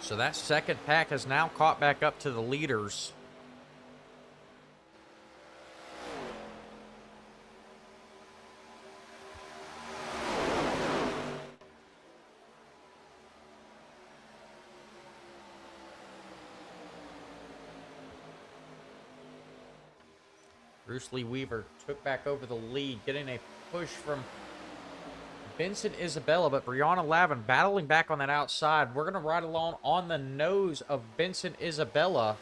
So that second pack has now caught back up to the leaders. Bruce Lee Weaver took back over the lead, getting a push from Vincent Isabella, but Brianna Lavin battling back on that outside. We're going to ride along on the nose of Vincent Isabella.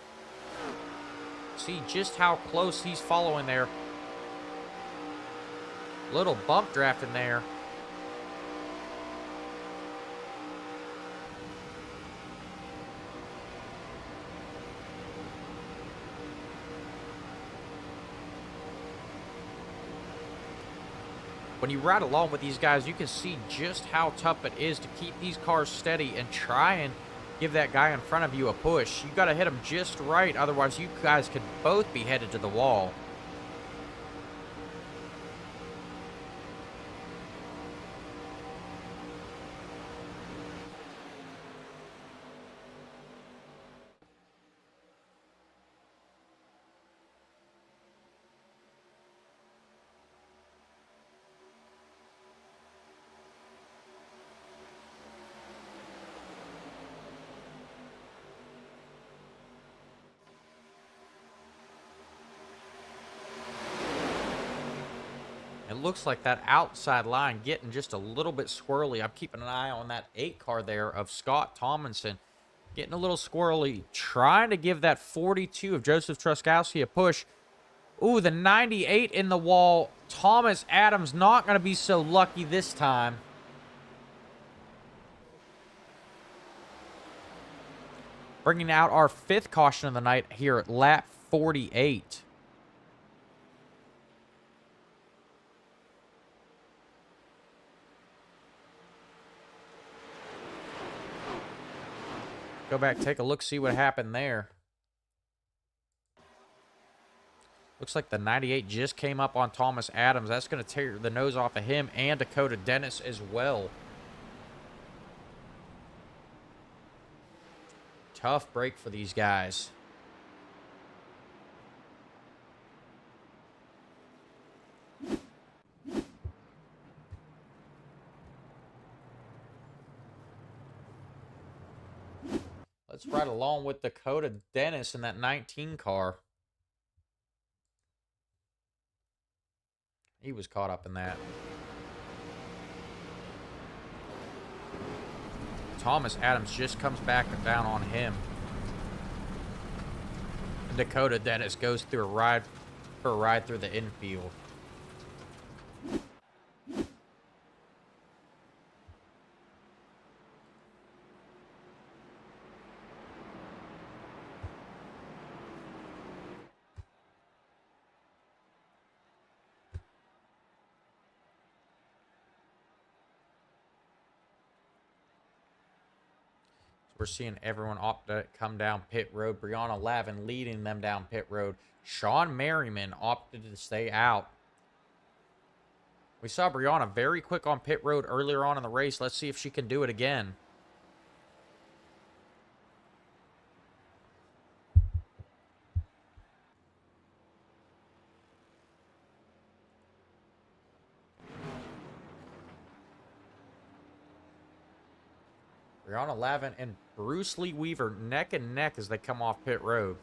See just how close he's following there. Little bump draft in there. But when you ride along with these guys, you can see just how tough it is to keep these cars steady and try and give that guy in front of you a push. You got to hit him just right, otherwise you guys could both be headed to the wall. It looks like that outside line getting just a little bit squirrely. I'm keeping an eye on that 8 car there of Scott Tomlinson. Getting a little squirrely. Trying to give that 42 of Joseph Truskowski a push. Ooh, the 98 in the wall. Thomas Adams not going to be so lucky this time. Bringing out our 5th caution of the night here at lap 48. Go back, take a look, see what happened there. Looks like the 98 just came up on Thomas Adams. That's going to tear the nose off of him and Dakota Dennis as well. Tough break for these guys. Let's ride along with Dakota Dennis in that 19 car. He was caught up in that. Thomas Adams just comes back down on him. And Dakota Dennis goes through a ride through the infield. We're seeing everyone opt to come down pit road. Brianna Lavin leading them down pit road. Sean Merriman opted to stay out. We saw Brianna very quick on pit road earlier on in the race. Let's see if she can do it again. Brianna Lavin and Bruce Lee Weaver neck and neck as they come off pit road.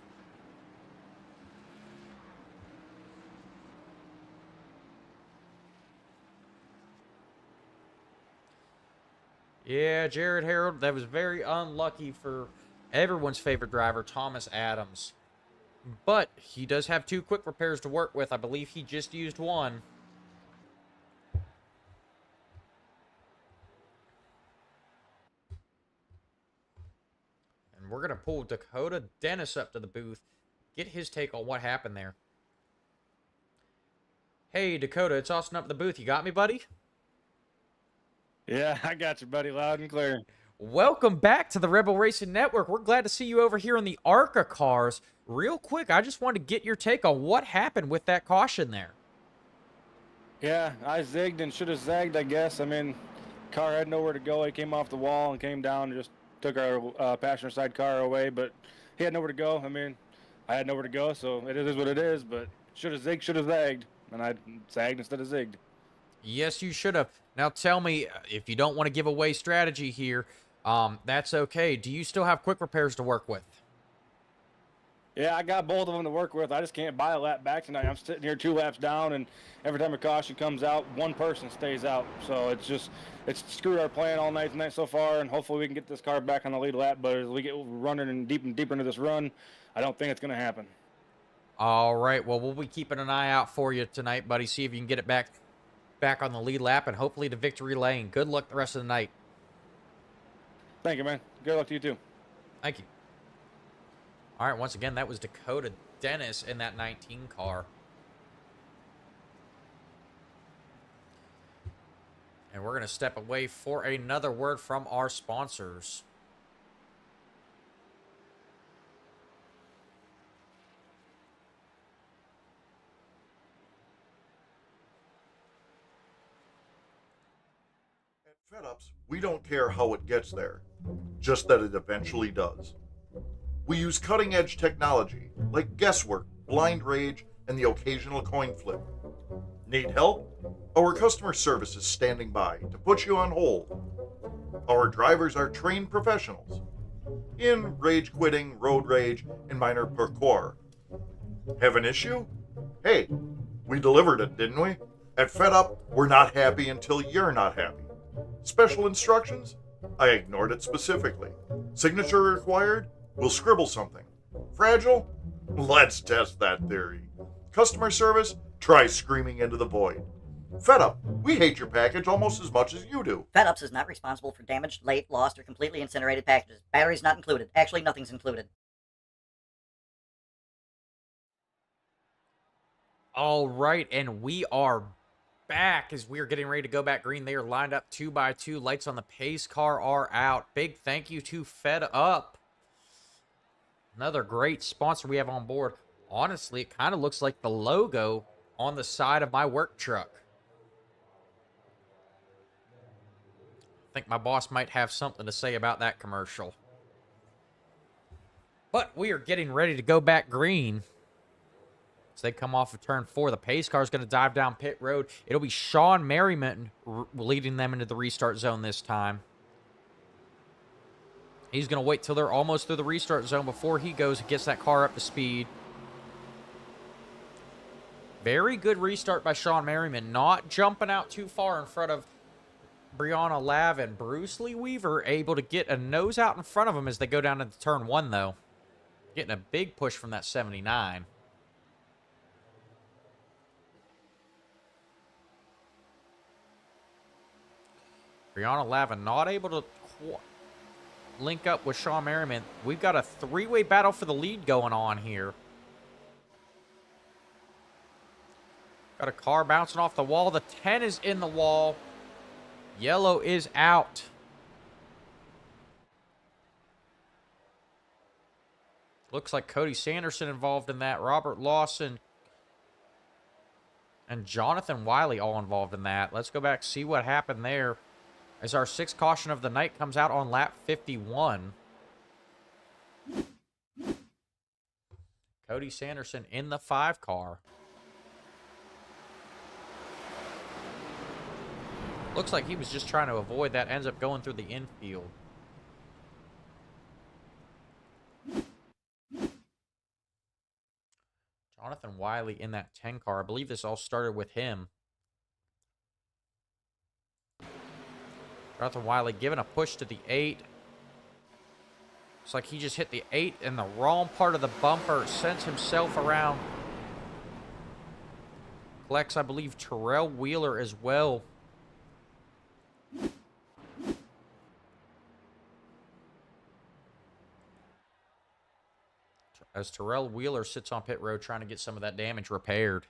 Yeah, Jared Harold, that was very unlucky for everyone's favorite driver, Thomas Adams. But he does have 2 quick repairs to work with. I believe he just used one. And we're going to pull Dakota Dennis up to the booth, get his take on what happened there. Hey, Dakota, it's Austin up at the booth. You got me, buddy? Yeah, I got you, buddy, loud and clear. Welcome back to the Rebel Racing Network. We're glad to see you over here in the ARCA cars. Real quick, I just wanted to get your take on what happened with that caution there. Yeah, I zigged and should have zagged, I guess. I mean, car had nowhere to go. He came off the wall and came down and just took our passenger side car away, but he had nowhere to go. I mean, I had nowhere to go, so it is what it is, but should have zigged, should have zagged, and I zagged instead of zigged. Yes, you should have. Now tell me, if you don't want to give away strategy here, that's okay. Do you still have quick repairs to work with? Yeah, I got both of them to work with. I just can't buy a lap back tonight. I'm sitting here 2 laps down, and every time a caution comes out, one person stays out. So it's screwed our plan all night tonight so far, and hopefully we can get this car back on the lead lap. But as we get running and deeper into this run, I don't think it's going to happen. All right, well, we'll be keeping an eye out for you tonight, buddy. See if you can get it back on the lead lap and hopefully to victory lane. Good luck the rest of the night. Thank you, man. Good luck to you, too. Thank you. All right, once again, that was Dakota Dennis in that 19 car. And we're going to step away for another word from our sponsors. At FedUps, we don't care how it gets there, just that it eventually does. We use cutting edge technology like guesswork, blind rage, and the occasional coin flip. Need help? Our customer service is standing by to put you on hold. Our drivers are trained professionals in rage quitting, road rage, and minor parkour. Have an issue? Hey, we delivered it, didn't we? At FedUp, we're not happy until you're not happy. Special instructions? I ignored it specifically. Signature required? We'll scribble something. Fragile? Let's test that theory. Customer service? Try screaming into the void. FedUp, we hate your package almost as much as you do. FedUps is not responsible for damaged, late, lost, or completely incinerated packages. Batteries not included. Actually, nothing's included. All right, and we are back as we are getting ready to go back green. They are lined up 2 by 2. Lights on the pace car are out. Big thank you to FedUp. Another great sponsor we have on board. Honestly, it kind of looks like the logo on the side of my work truck. I think my boss might have something to say about that commercial. But we are getting ready to go back green. As they come off of turn 4, the pace car is going to dive down pit road. It'll be Sean Merriman leading them into the restart zone this time. He's going to wait till they're almost through the restart zone before he goes and gets that car up to speed. Very good restart by Sean Merriman. Not jumping out too far in front of Brianna Lavin. Bruce Lee Weaver able to get a nose out in front of him as they go down into turn 1, though. Getting a big push from that 79. Brianna Lavin not able to link up with Sean Merriman. We've got a three-way battle for the lead going on here. Got a car bouncing off the wall. The 10 is in the wall. Yellow is out. Looks like Cody Sanderson involved in that. Robert Lawson and Jonathan Wiley all involved in that. Let's go back, see what happened there. As our 6th caution of the night comes out on lap 51. Cody Sanderson in the 5 car. Looks like he was just trying to avoid that. Ends up going through the infield. Jonathan Wiley in that 10 car. I believe this all started with him. Jonathan Wiley giving a push to the 8. Looks like he just hit the 8 in the wrong part of the bumper. Sends himself around. Collects, I believe, Terrell Wheeler as well. As Terrell Wheeler sits on pit road trying to get some of that damage repaired.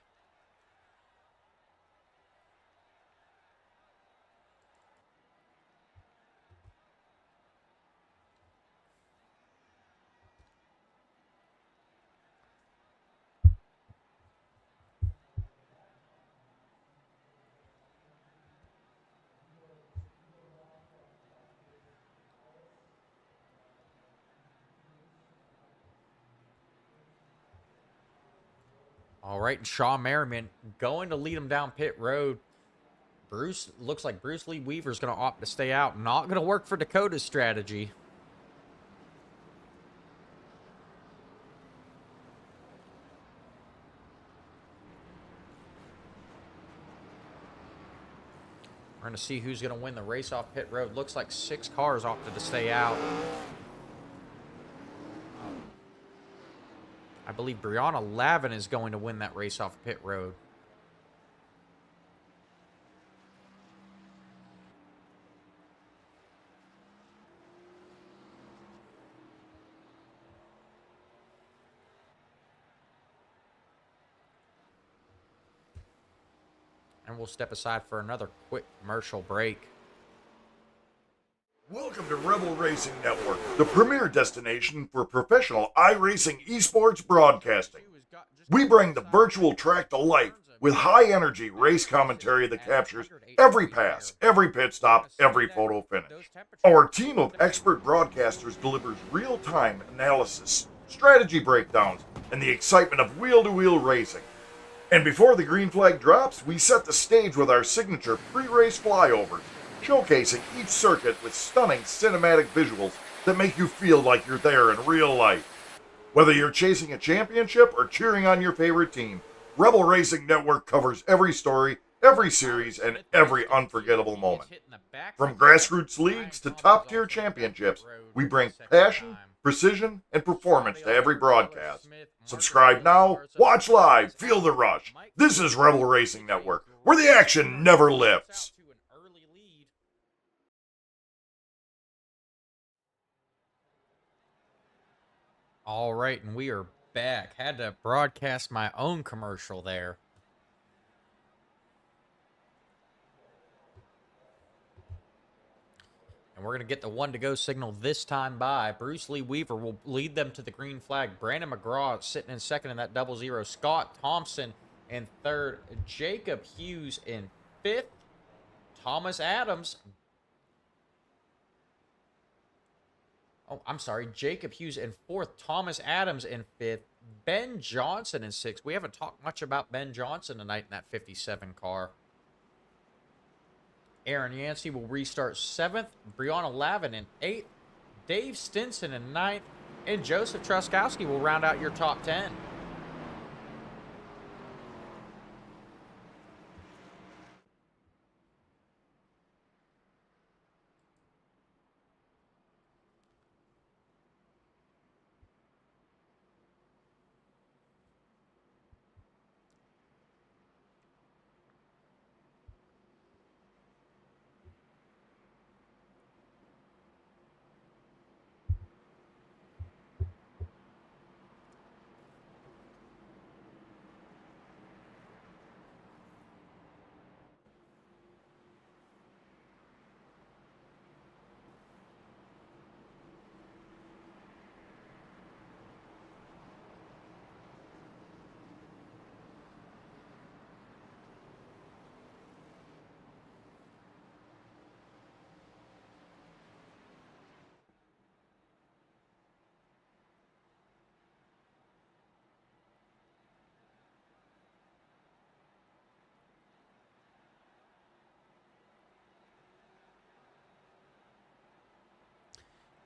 All right, and Sean Merriman going to lead him down pit road. Looks like Bruce Lee Weaver's going to opt to stay out. Not going to work for Dakota's strategy. We're going to see who's going to win the race off pit road. Looks like 6 cars opted to stay out. I believe Brianna Lavin is going to win that race off pit road. And we'll step aside for another quick commercial break. Welcome to Rebel Racing Network, the premier destination for professional iRacing esports broadcasting. We bring the virtual track to life with high-energy race commentary that captures every pass, every pit stop, every photo finish. Our team of expert broadcasters delivers real-time analysis, strategy breakdowns, and the excitement of wheel-to-wheel racing. And before the green flag drops, we set the stage with our signature pre-race flyovers, showcasing each circuit with stunning cinematic visuals that make you feel like you're there in real life. Whether you're chasing a championship or cheering on your favorite team, Rebel Racing Network covers every story, every series, and every unforgettable moment. From grassroots leagues to top-tier championships, we bring passion, precision, and performance to every broadcast. Subscribe now, watch live, feel the rush. This is Rebel Racing Network, where the action never lifts. All right, and we are back. Had to broadcast my own commercial there. And we're going to get the 1-to-go signal this time by. Bruce Lee Weaver will lead them to the green flag. Brandon McGraw sitting in second in that 00. Scott Thompson in third. Jacob Hughes in fifth. Thomas Adams. Oh, I'm sorry. Jacob Hughes in fourth. Thomas Adams in fifth. Ben Johnson in sixth. We haven't talked much about Ben Johnson tonight in that 57 car. Aaron Yancey will restart seventh. Brianna Lavin in eighth. Dave Stinson in ninth. And Joseph Truskowski will round out your top 10.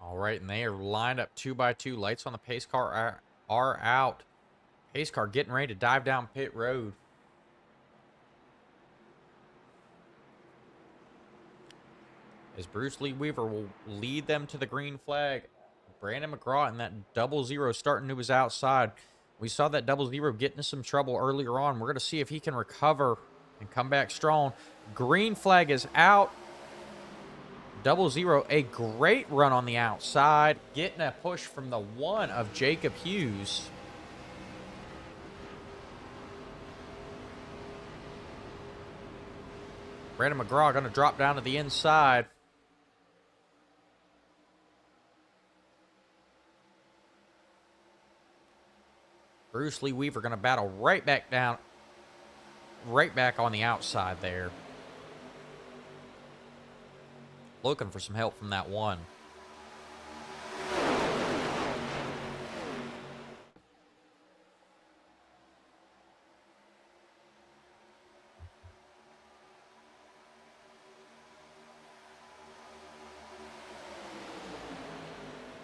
All right, and they are lined up 2x2. Lights on the pace car are out. Pace car getting ready to dive down pit road. As Bruce Lee Weaver will lead them to the green flag. Brandon McGraw and that 00 starting to his outside. We saw that 00 get into some trouble earlier on. We're going to see if he can recover and come back strong. Green flag is out. 00, a great run on the outside, getting a push from the 1 of Jacob Hughes. Brandon McGraw going to drop down to the inside. Bruce Lee Weaver going to battle right back down, right back on the outside there. Looking for some help from that 1.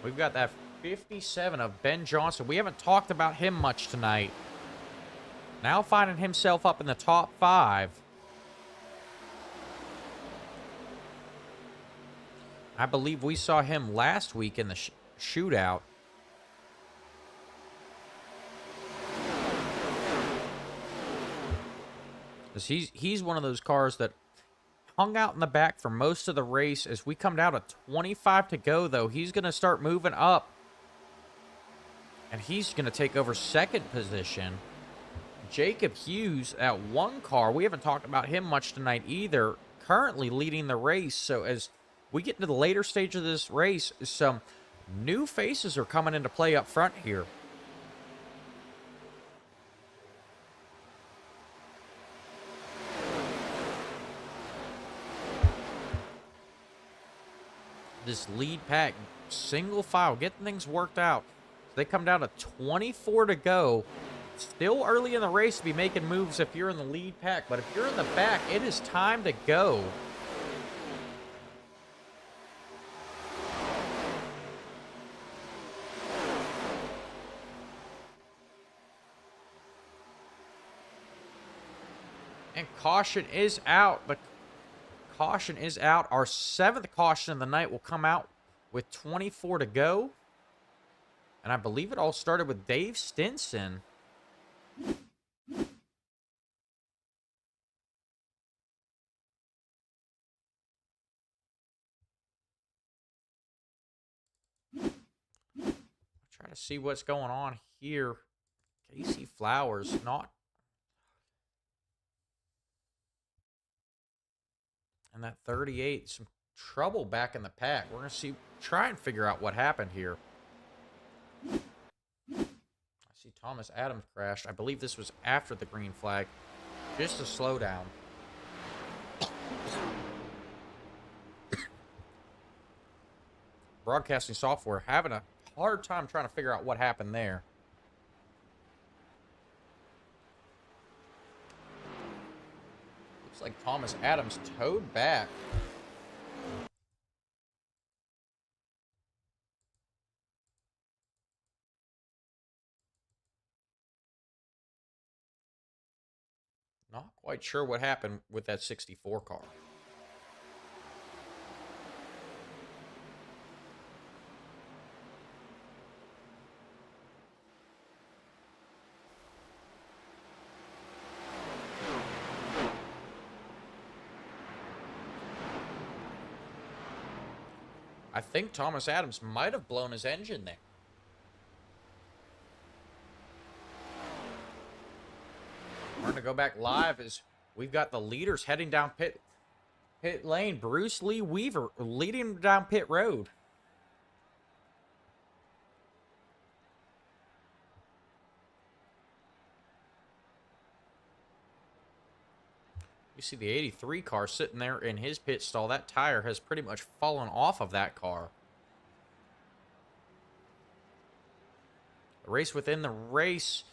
We've got that 57 of Ben Johnson. We haven't talked about him much tonight. Now finding himself up in the top 5. I believe we saw him last week in the shootout. Because he's one of those cars that hung out in the back for most of the race. As we come down to 25 to go, though, he's going to start moving up. And he's going to take over second position. Jacob Hughes at one car. We haven't talked about him much tonight either. Currently leading the race. So as we get into the later stage of this race, some new faces are coming into play up front here. This lead pack, single file, getting things worked out. They come down to 24 to go. Still early in the race to be making moves if you're in the lead pack, but if you're in the back, it is time to go. And caution is out. The caution is out. Our 7th caution of the night will come out with 24 to go. And I believe it all started with Dave Stinson. Try to see what's going on here. Casey Flowers not. And that 38, some trouble back in the pack. We're going to try and figure out what happened here. I see Thomas Adams crashed. I believe this was after the green flag. Just a slowdown. Broadcasting software having a hard time trying to figure out what happened there. Looks like Thomas Adams towed back. Not quite sure what happened with that 64 car. I think Thomas Adams might have blown his engine there. We're going to go back live as we've got the leaders heading down pit lane. Bruce Lee Weaver leading down pit road. You see the 83 car sitting there in his pit stall. That tire has pretty much fallen off of that car. The race within the race.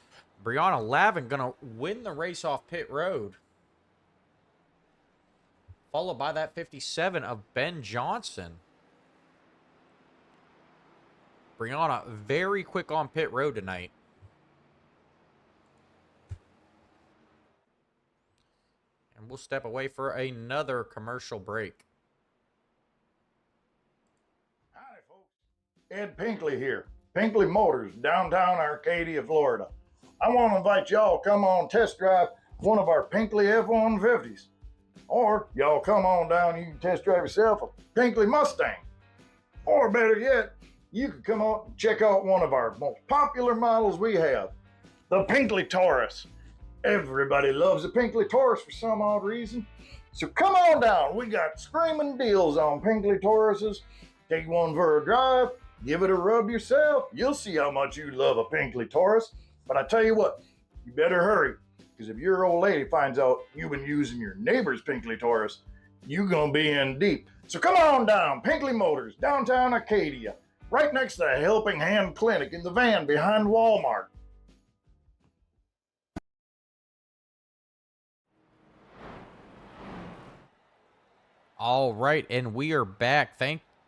Brianna Lavin going to win the race off pit road. Followed by that 57 of Ben Johnson. Brianna very quick on pit road tonight. And we'll step away for another commercial break. Howdy, folks. Ed Pinkley here. Pinkley Motors, downtown Arcadia, Florida. I want to invite y'all to come on test drive one of our Pinkley F-150s. Or y'all come on down and you can test drive yourself a Pinkley Mustang. Or better yet, you can come out and check out one of our most popular models we have, the Pinkley Taurus. Everybody loves a Pinkley Taurus for some odd reason. So come on down. We got screaming deals on Pinkley Tauruses. Take one for a drive. Give it a rub yourself. You'll see how much you love a Pinkley Taurus. But I tell you what, you better hurry. Because if your old lady finds out you've been using your neighbor's Pinkley Taurus, you're going to be in deep. So come on down. Pinkley Motors, downtown Arcadia. Right next to the Helping Hand Clinic in the van behind Walmart. All right, and we are back.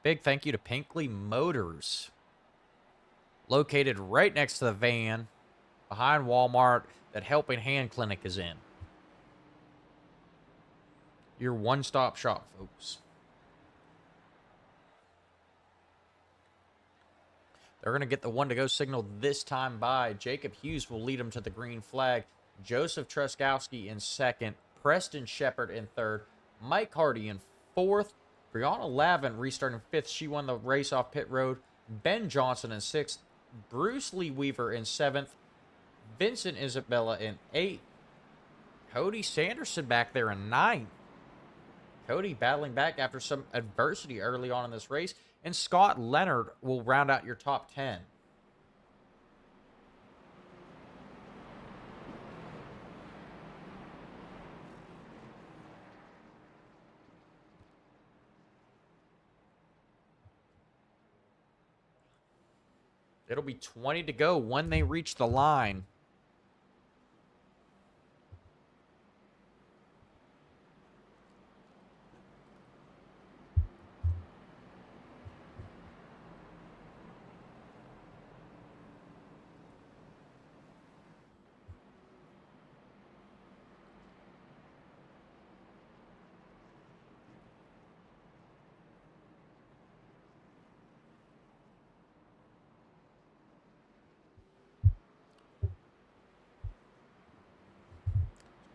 Big thank you to Pinkley Motors. Located right next to the van behind Walmart that Helping Hand Clinic is in. Your one-stop shop, folks. They're going to get the one-to-go signal this time by. Jacob Hughes will lead them to the green flag. Joseph Truskowski in second. Preston Shepard in third. Mike Hardy in fourth. Brianna Lavin restarting fifth. She won the race off pit road. Ben Johnson in sixth. Bruce Lee Weaver in seventh. Vincent Isabella in 8th. Cody Sanderson back there in 9th. Cody battling back after some adversity early on in this race. And Scott Leonard will round out your top 10. It'll be 20 to go when they reach the line.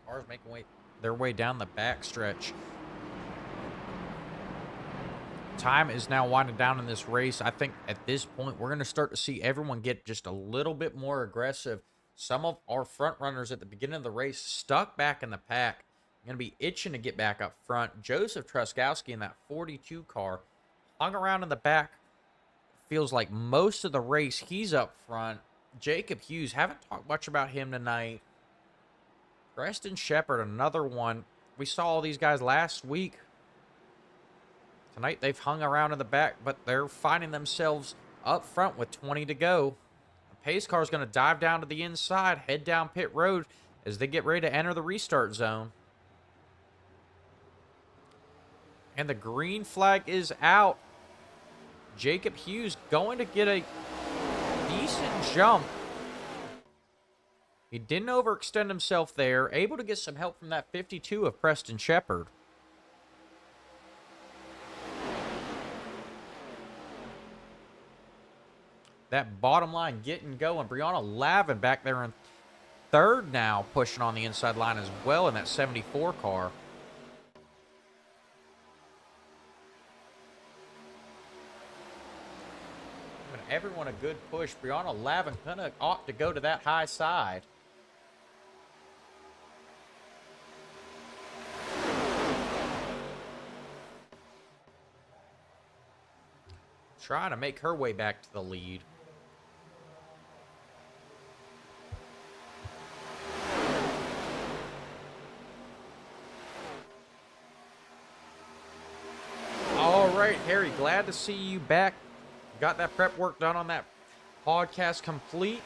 Cars making their way down the backstretch. Time is now winding down in this race. I think at this point, we're going to start to see everyone get just a little bit more aggressive. Some of our front runners at the beginning of the race stuck back in the pack. Going to be itching to get back up front. Joseph Truskowski in that 42 car hung around in the back. Feels like most of the race he's up front. Jacob Hughes, haven't talked much about him tonight. Preston Shepard, another one. We saw all these guys last week. Tonight they've hung around in the back, but they're finding themselves up front with 20 to go. The pace car is going to dive down to the inside, head down pit road as they get ready to enter the restart zone. And the green flag is out. Jacob Hughes going to get a decent jump. He didn't overextend himself there. Able to get some help from that 52 of Preston Shepard. That bottom line getting going. Brianna Lavin back there in 3rd now, pushing on the inside line as well in that 74 car. Giving everyone a good push. Brianna Lavin kind of ought to go to that high side. Trying to make her way back to the lead. All right, Harry, glad to see you back. Got that prep work done on that podcast complete.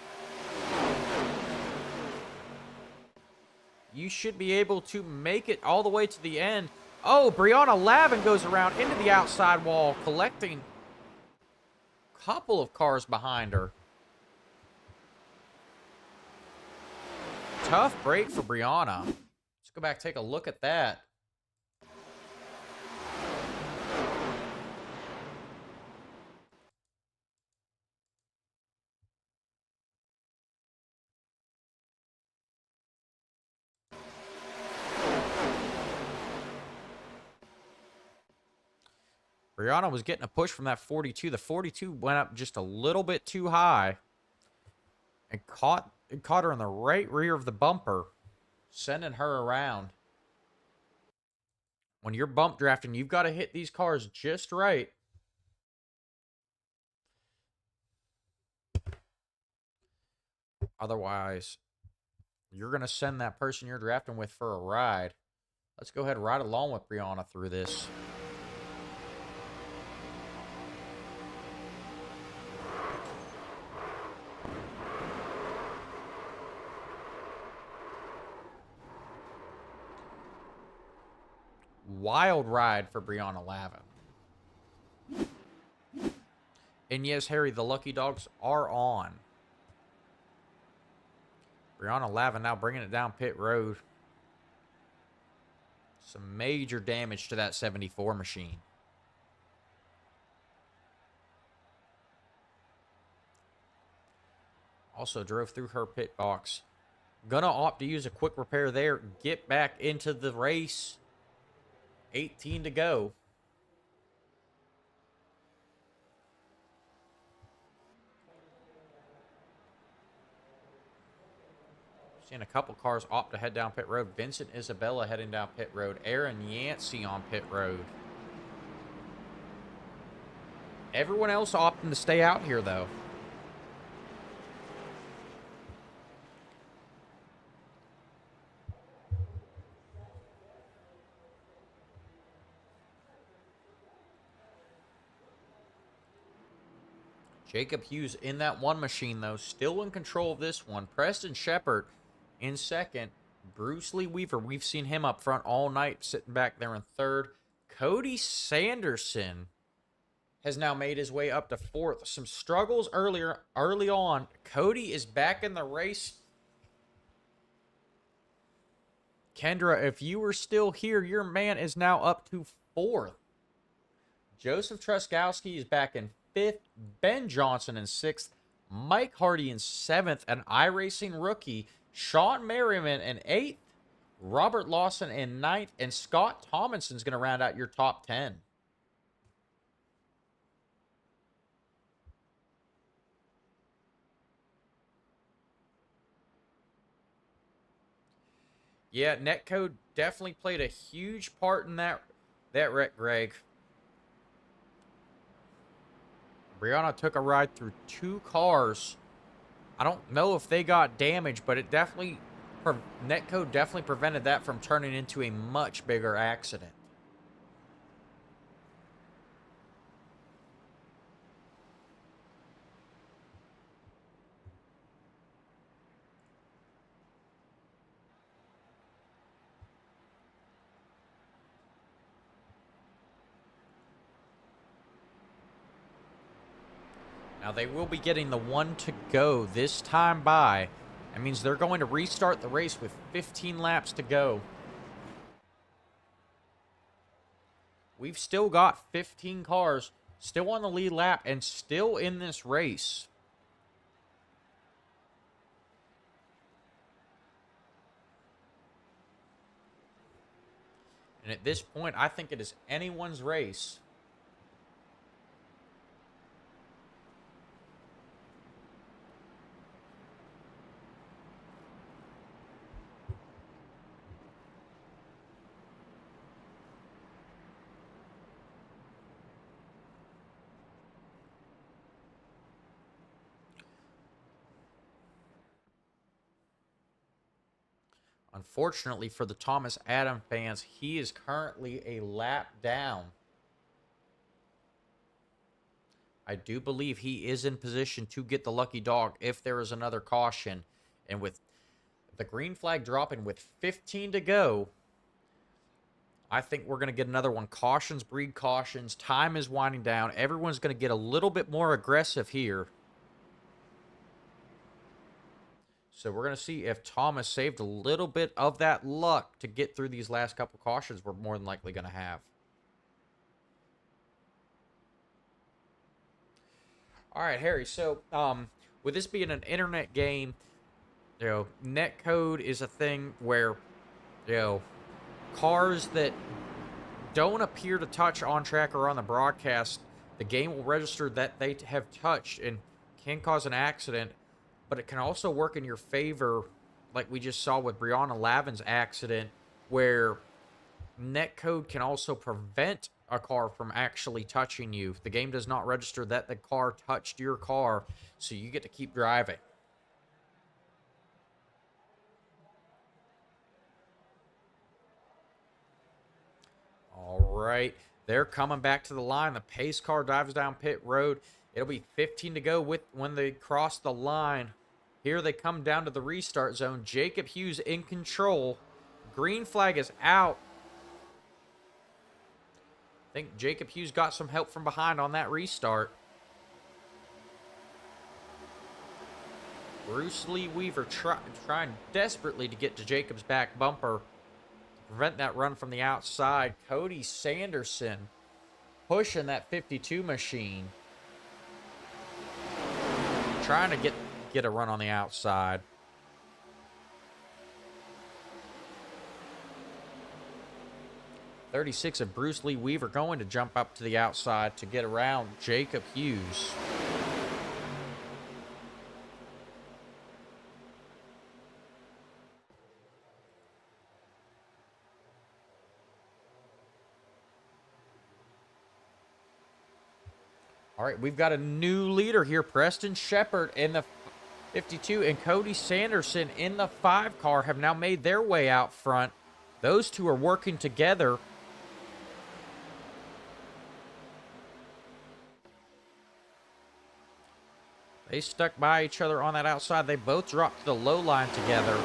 You should be able to make it all the way to the end. Oh, Brianna Lavin goes around into the outside wall, collecting a couple of cars behind her. Tough break for Brianna. Let's go back and take a look at that. Brianna was getting a push from that 42. The 42 went up just a little bit too high and caught her in the right rear of the bumper, sending her around. When you're bump drafting, you've got to hit these cars just right. Otherwise, you're going to send that person you're drafting with for a ride. Let's go ahead and ride along with Brianna through this. Wild ride for Brianna Lavin. And yes, Harry, the Lucky Dogs are on. Brianna Lavin now bringing it down pit road. Some major damage to that 74 machine. Also drove through her pit box. Gonna opt to use a quick repair there. Get back into the race. 18 to go. Seeing a couple cars opt to head down pit road. Vincent Isabella heading down pit road. Aaron Yancey on pit road. Everyone else opting to stay out here, though. Jacob Hughes in that one machine, though, still in control of this one. Preston Shepard in second. Bruce Lee Weaver, we've seen him up front all night, sitting back there in third. Cody Sanderson has now made his way up to fourth. Some struggles early on. Cody is back in the race. Kendra, if you were still here, your man is now up to fourth. Joseph Truskowski is back in fifth. Ben Johnson in sixth. Mike Hardy in seventh. An iRacing rookie. Sean Merriman in eighth. Robert Lawson in ninth. And Scott Tomlinson's going to round out your top 10. Yeah, netcode definitely played a huge part in that wreck, Greg. Brianna took a ride through two cars. I don't know if they got damaged, but it definitely, netcode definitely prevented that from turning into a much bigger accident. Now, they will be getting the one to go this time by. That means they're going to restart the race with 15 laps to go. We've still got 15 cars still on the lead lap and still in this race. And at this point, I think it is anyone's race. Unfortunately for the Thomas Adam fans, he is currently a lap down. I do believe he is in position to get the lucky dog if there is another caution. And with the green flag dropping with 15 to go, I think we're going to get another one. Cautions breed cautions. Time is winding down. Everyone's going to get a little bit more aggressive here. So we're going to see if Thomas saved a little bit of that luck to get through these last couple cautions we're more than likely going to have. All right, Harry. So with this being an internet game, you know, netcode is a thing where, you know, cars that don't appear to touch on track or on the broadcast, the game will register that they have touched and can cause an accident. But it can also work in your favor, like we just saw with Brianna Lavin's accident, where netcode can also prevent a car from actually touching you. The game does not register that the car touched your car, so you get to keep driving. All right, they're coming back to the line. The pace car dives down pit road. It'll be 15 to go when they cross the line. Here they come down to the restart zone. Jacob Hughes in control. Green flag is out. I think Jacob Hughes got some help from behind on that restart. Bruce Lee Weaver trying desperately to get to Jacob's back bumper to prevent that run from the outside. Cody Sanderson pushing that 52 machine. Trying to get a run on the outside. .36 of Bruce Lee Weaver going to jump up to the outside to get around Jacob Hughes. All right, we've got a new leader here. Preston Shepard in the 52 and Cody Sanderson in the 5 car have now made their way out front. Those two are working together. They stuck by each other on that outside. They both dropped to the low line together.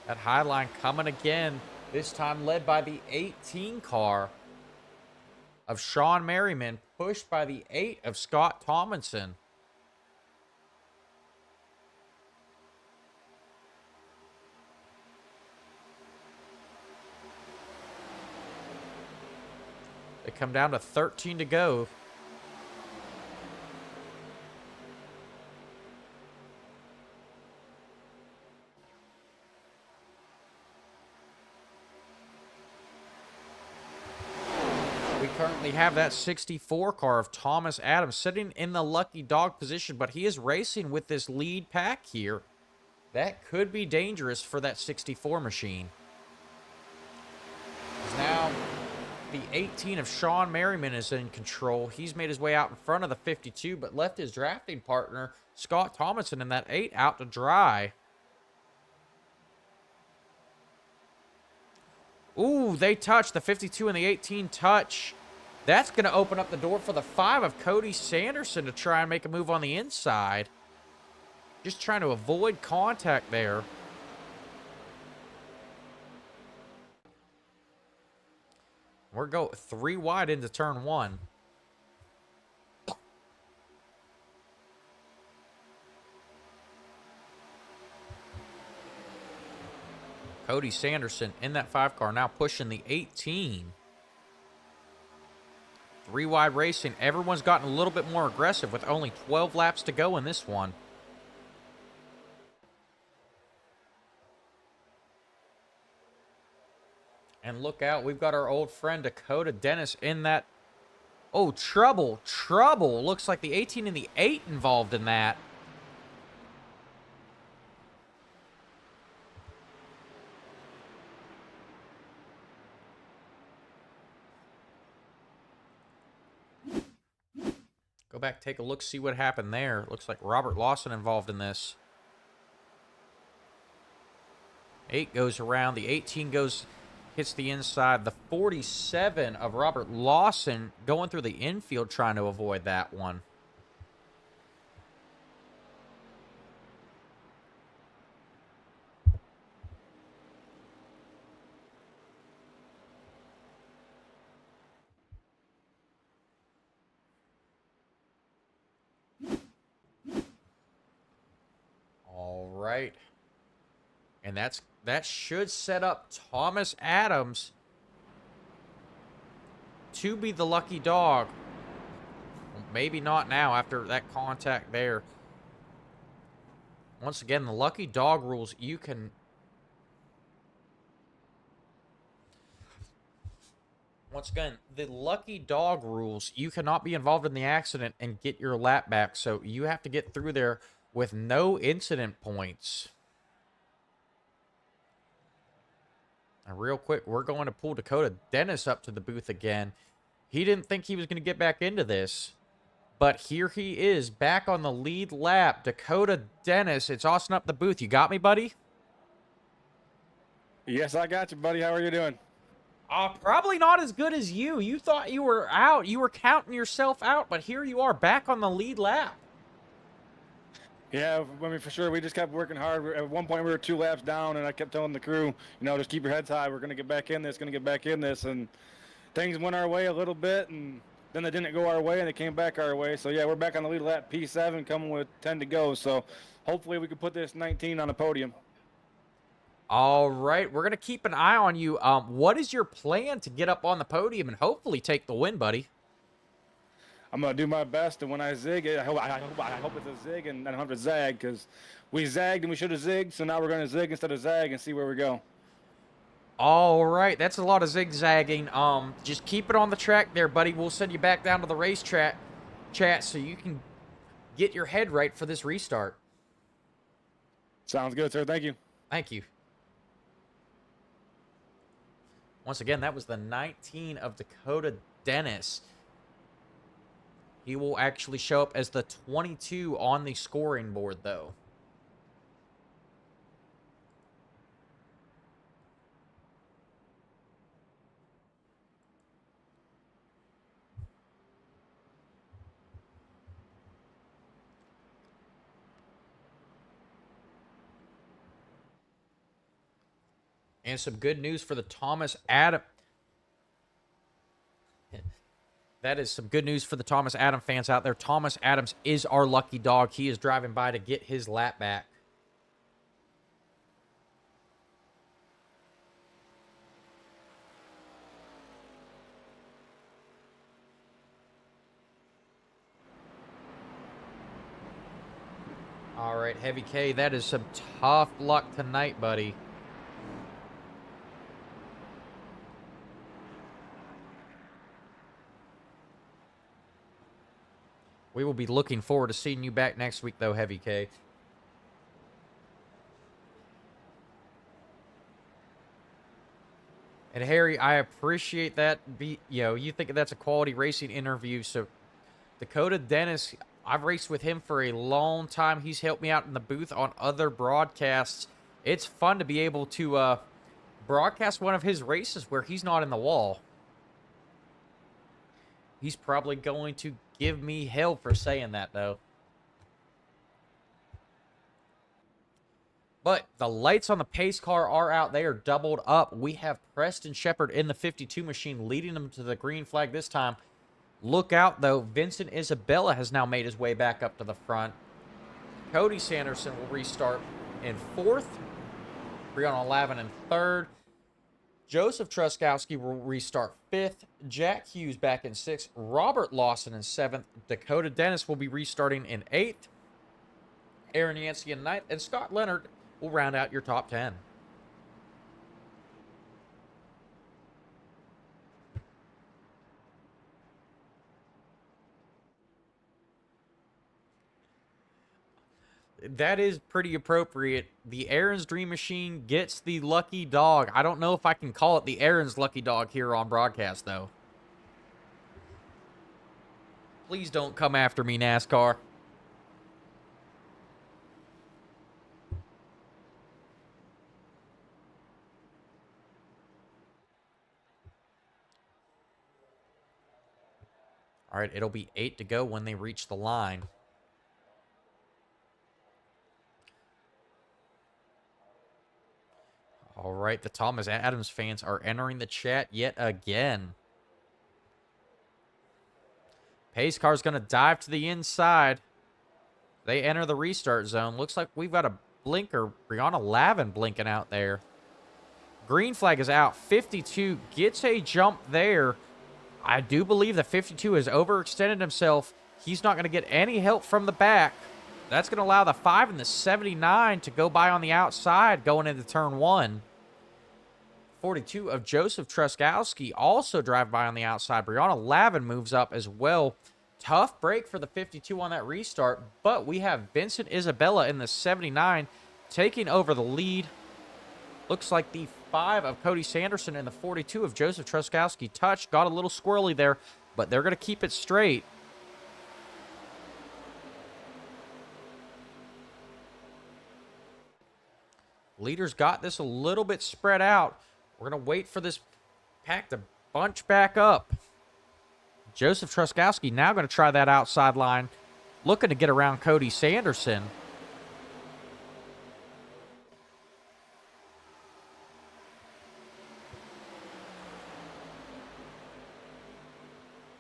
That high line coming again, this time led by the 18 car of Sean Merriman, pushed by the 8 of Scott Tomlinson. They come down to 13 to go. We currently have that 64 car of Thomas Adams sitting in the lucky dog position, but he is racing with this lead pack here. That could be dangerous for that 64 machine. Now the 18 of Sean Merriman is in control. He's made his way out in front of the 52, but left his drafting partner, Scott Tomlinson, in that 8 out to dry. Ooh, they touch. The 52 and the 18 touch. That's going to open up the door for the 5 of Cody Sanderson to try and make a move on the inside. Just trying to avoid contact there. We're going 3 wide into turn 1. Cody Sanderson in that 5 car now pushing the 18. 3 wide racing. Everyone's gotten a little bit more aggressive with only 12 laps to go in this one. And look out, we've got our old friend Dakota Dennis in that. Oh, trouble. Looks like the 18 and the 8 involved in that. Go back, take a look, see what happened there. Looks like Robert Lawson involved in this. 8 goes around. The 18 hits the inside. The 47 of Robert Lawson going through the infield trying to avoid that one. All right. And that should set up Thomas Adams to be the lucky dog. Maybe not now after that contact there. Once again, the lucky dog rules, you can... Once again, the lucky dog rules, you cannot be involved in the accident and get your lap back. So you have to get through there with no incident points. Now, real quick, we're going to pull Dakota Dennis up to the booth again. He didn't think he was going to get back into this. But here he is, back on the lead lap. Dakota Dennis, it's Austin up the booth. You got me, buddy? Yes, I got you, buddy. How are you doing? Probably not as good as you. You thought you were out. You were counting yourself out, but here you are, back on the lead lap. Yeah, I mean, for sure. We just kept working hard. At one point, we were 2 laps down, and I kept telling the crew, just keep your heads high. We're going to get back in this, And things went our way a little bit, and then they didn't go our way, and they came back our way. So, yeah, we're back on the lead lap, P7, coming with 10 to go. So, hopefully we can put this 19 on the podium. All right, we're going to keep an eye on you. What is your plan to get up on the podium and hopefully take the win, buddy? I'm going to do my best, and when I zig, I hope it's a zig and I don't have to zag, because we zagged and we should have zigged, so now we're going to zig instead of zag and see where we go. All right, that's a lot of zigzagging. Just keep it on the track there, buddy. We'll send you back down to the racetrack chat so you can get your head right for this restart. Sounds good, sir. Thank you. Thank you. Once again, that was the 19 of Dakota Dennis. He will actually show up as the 22 on the scoring board, though. And some good news for the Thomas Adam. That is some good news for the Thomas Adam fans out there. Thomas Adams is our lucky dog. He is driving by to get his lap back. All right, Heavy K, that is some tough luck tonight, buddy. We will be looking forward to seeing you back next week, though, Heavy K. And Harry, I appreciate that. You think that's a quality racing interview. So Dakota Dennis, I've raced with him for a long time. He's helped me out in the booth on other broadcasts. It's fun to be able to broadcast one of his races where he's not in the wall. He's probably going to give me hell for saying that, though. But the lights on the pace car are out. They are doubled up. We have Preston Shepard in the 52 machine leading them to the green flag this time. Look out, though. Vincent Isabella has now made his way back up to the front. Cody Sanderson will restart in 4th. Brianna Lavin in 3rd. Joseph Truskowski will restart 5th. Jack Hughes back in 6th. Robert Lawson in 7th. Dakota Dennis will be restarting in 8th. Aaron Yancey in 9th. And Scott Leonard will round out your top 10. That is pretty appropriate. The Aaron's Dream Machine gets the lucky dog. I don't know if I can call it the Aaron's lucky dog here on broadcast, though. Please don't come after me, NASCAR. All right, it'll be 8 to go when they reach the line. All right, the Thomas Adams fans are entering the chat yet again. Pace car's going to dive to the inside. They enter the restart zone. Looks like we've got a blinker. Brianna Lavin blinking out there. Green flag is out. 52 gets a jump there. I do believe that 52 has overextended himself. He's not going to get any help from the back. That's going to allow the 5 and the 79 to go by on the outside going into turn 1. 42 of Joseph Truskowski also drive by on the outside. Brianna Lavin moves up as well. Tough break for the 52 on that restart, but we have Vincent Isabella in the 79 taking over the lead. Looks like the 5 of Cody Sanderson and the 42 of Joseph Truskowski touched. Got a little squirrely there, but they're going to keep it straight. Leaders got this a little bit spread out. We're going to wait for this pack to bunch back up. Joseph Truskowski now going to try that outside line, looking to get around Cody Sanderson.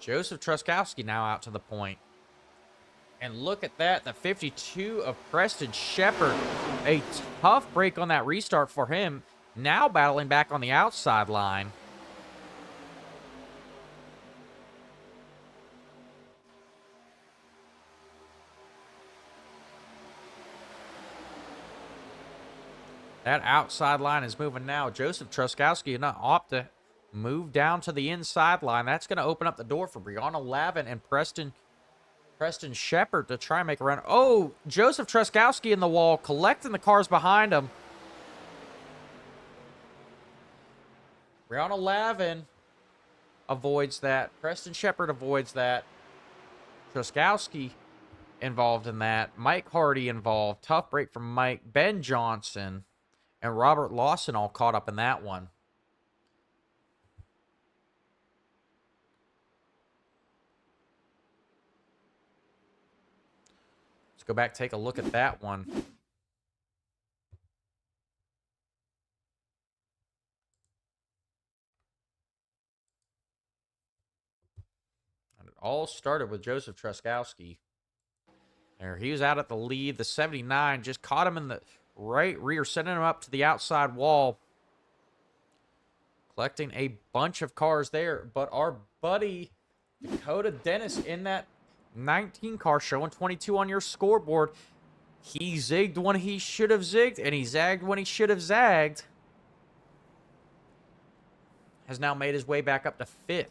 Joseph Truskowski now out to the point. And look at that, the 52 of Preston Shepard. A tough break on that restart for him. Now battling back on the outside line. That outside line is moving now. Joseph Truskowski not opt to move down to the inside line. That's going to open up the door for Brianna Lavin and Preston Preston Shepard to try and make a run. Oh, Joseph Truskowski in the wall, collecting the cars behind him. Brianna Lavin avoids that. Preston Shepard avoids that. Truskowski involved in that. Mike Hardy involved. Tough break from Mike. Ben Johnson and Robert Lawson all caught up in that one. Let's go back, take a look at that one. And it all started with Joseph Truskowski. There, he was out at the lead. The 79 just caught him in the right rear, sending him up to the outside wall. Collecting a bunch of cars there. But our buddy Dakota Dennis in that 19 car, showing 22 on your scoreboard. He zigged when he should have zigged, and he zagged when he should have zagged. Has now made his way back up to 5th.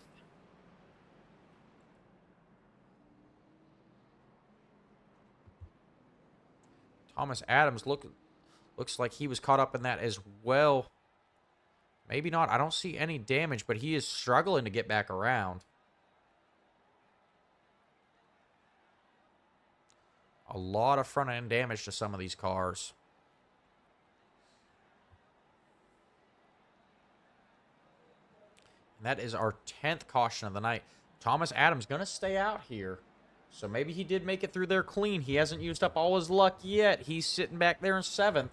Thomas Adams looks like he was caught up in that as well. Maybe not. I don't see any damage, but he is struggling to get back around. A lot of front-end damage to some of these cars. And that is our 10th caution of the night. Thomas Adams going to stay out here. So maybe he did make it through there clean. He hasn't used up all his luck yet. He's sitting back there in 7th.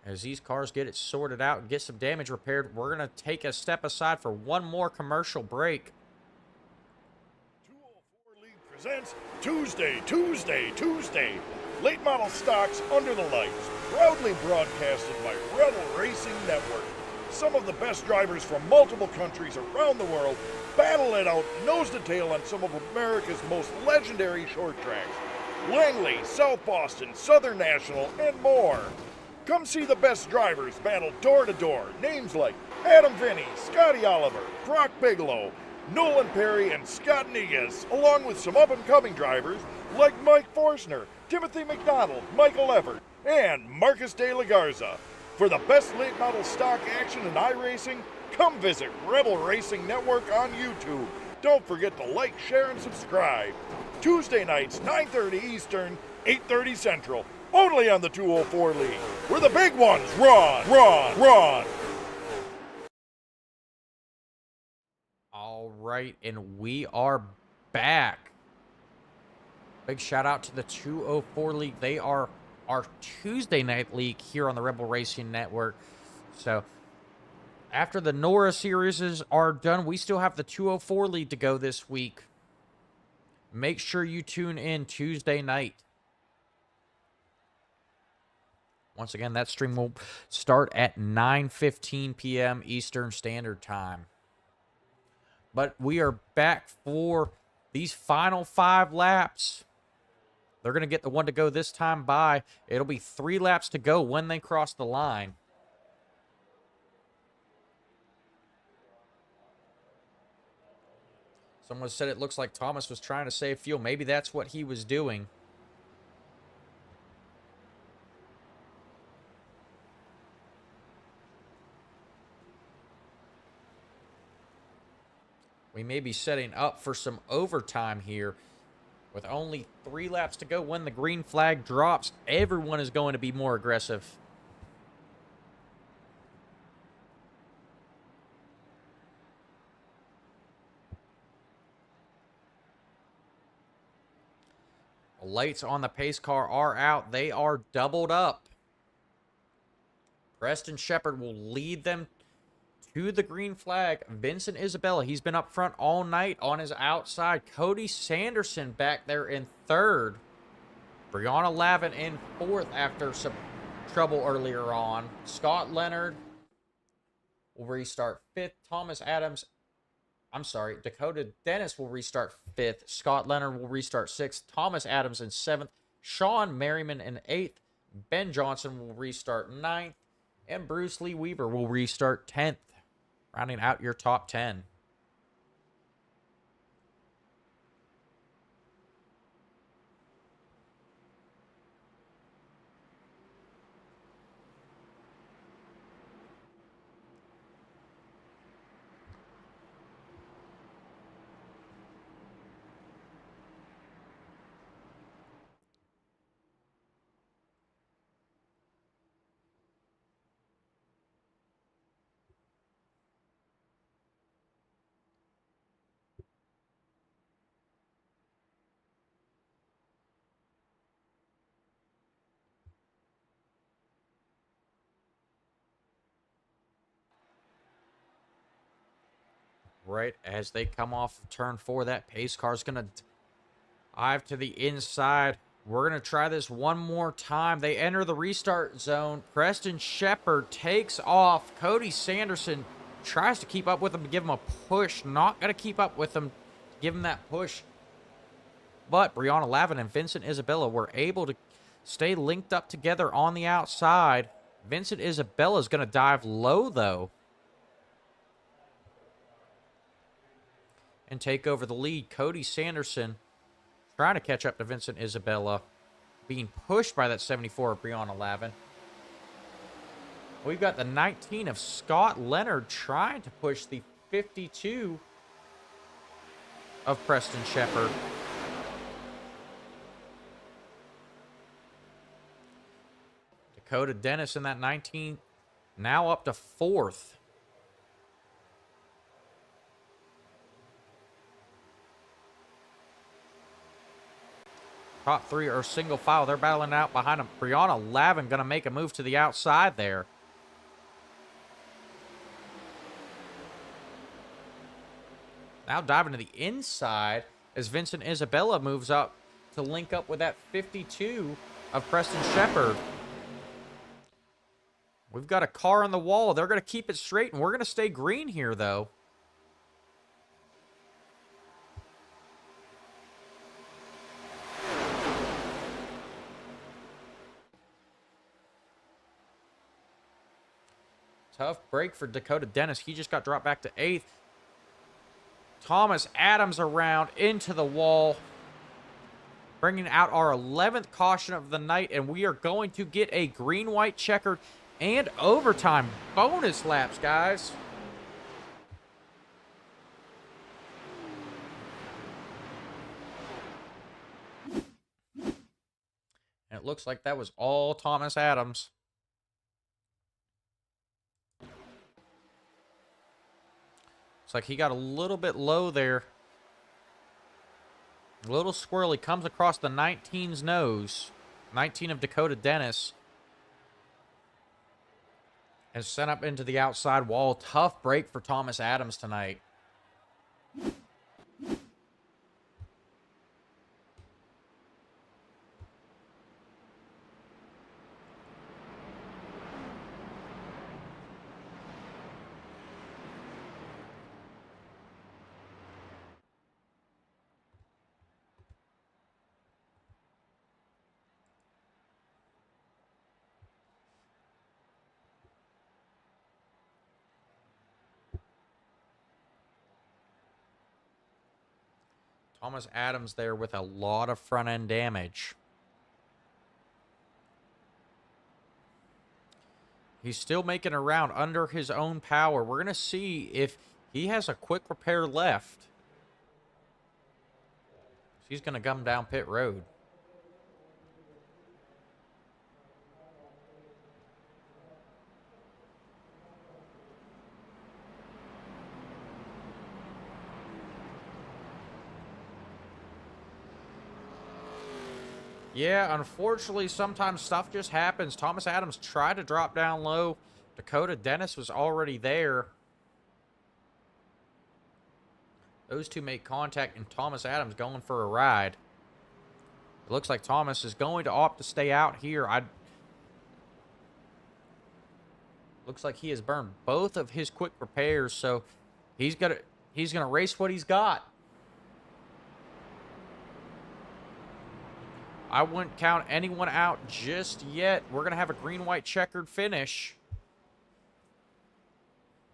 As these cars get it sorted out and get some damage repaired, we're going to take a step aside for one more commercial break. 204 League presents Tuesday. Late model stocks under the lights. Proudly broadcasted by Rebel Racing Network. Some of the best drivers from multiple countries around the world battle it out nose to tail on some of America's most legendary short tracks. Langley, South Boston, Southern National, and more. Come see the best drivers battle door to door. Names like Adam Vinny, Scotty Oliver, Brock Bigelow, Nolan Perry, and Scott Negas, along with some up-and-coming drivers like Mike Forstner, Timothy McDonald, Michael Everett, and Marcus De La Garza. For the best late model stock action in iRacing, come visit Rebel Racing Network on YouTube. Don't forget to like, share, and subscribe. Tuesday nights, 9:30 Eastern, 8:30 Central. Only on the 204 League, where the big ones run. All right, and we are back. Big shout out to the 204 League. They are our Tuesday night league here on the Rebel Racing Network. So after the NORA series are done, we still have the 204 League to go this week. Make sure you tune in Tuesday night. Once again, that stream will start at 9:15 p.m. Eastern Standard Time. But we are back for these final 5 laps. They're going to get the one to go this time by. It'll be 3 laps to go when they cross the line. Someone said it looks like Thomas was trying to save fuel. Maybe that's what he was doing. We may be setting up for some overtime here. With only 3 laps to go when the green flag drops, everyone is going to be more aggressive. The lights on the pace car are out. They are doubled up. Preston Shepard will lead them to the green flag. Vincent Isabella, he's been up front all night on his outside. Cody Sanderson back there in 3rd. Brianna Lavin in 4th after some trouble earlier on. Scott Leonard will restart 5th. Dakota Dennis will restart 5th. Scott Leonard will restart 6th. Thomas Adams in 7th. Sean Merriman in 8th. Ben Johnson will restart 9th. And Bruce Lee Weaver will restart 10th. Rounding out your top 10. Right as they come off of turn 4, that pace car's going to dive to the inside. We're going to try this one more time. They enter the restart zone. Preston Shepard takes off. Cody Sanderson tries to keep up with him to give him a push. Not going to keep up with him, give him that push. But Brianna Lavin and Vincent Isabella were able to stay linked up together on the outside. Vincent Isabella is going to dive low, though, and take over the lead. Cody Sanderson trying to catch up to Vincent Isabella, being pushed by that 74 of Brianna Lavin. We've got the 19 of Scott Leonard trying to push the 52 of Preston Shepard. Dakota Dennis in that 19, now up to 4th. Top 3 are single file. They're battling out behind them. Brianna Lavin going to make a move to the outside there. Now diving to the inside as Vincent Isabella moves up to link up with that 52 of Preston Shepard. We've got a car on the wall. They're going to keep it straight, and we're going to stay green here, though. Tough break for Dakota Dennis. He just got dropped back to 8th. Thomas Adams around into the wall, bringing out our 11th caution of the night, and we are going to get a green-white checkered and overtime bonus laps, guys. And it looks like that was all Thomas Adams. Looks like he got a little bit low there. A little squirrely. Comes across the 19's nose. 19 of Dakota Dennis. And sent up into the outside wall. Tough break for Thomas Adams tonight. Thomas Adams there with a lot of front end damage. He's still making a round under his own power. We're going to see if he has a quick repair left. He's going to come down pit road. Yeah, unfortunately, sometimes stuff just happens. Thomas Adams tried to drop down low. Dakota Dennis was already there. Those two make contact, and Thomas Adams going for a ride. It looks like Thomas is going to opt to stay out here. Looks like he has burned both of his quick repairs, so he's gonna race what he's got. I wouldn't count anyone out just yet. We're going to have a green-white checkered finish.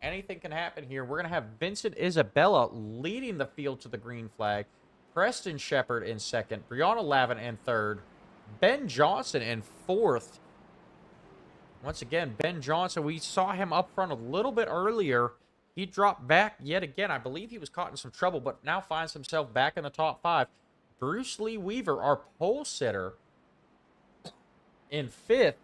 anything can happen here. We're going to have Vincent Isabella leading the field to the green flag. Preston Shepard in second. Brianna Lavin in third. Ben Johnson in fourth. Once again, Ben Johnson, we saw him up front a little bit earlier. He dropped back yet again. I believe he was caught in some trouble, but now finds himself back in the top 5. Bruce Lee Weaver, our pole sitter, in 5th.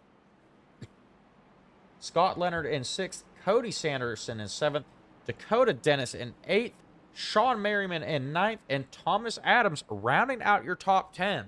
Scott Leonard in 6th. Cody Sanderson in 7th. Dakota Dennis in 8th. Sean Merriman in 9th. And Thomas Adams rounding out your top 10.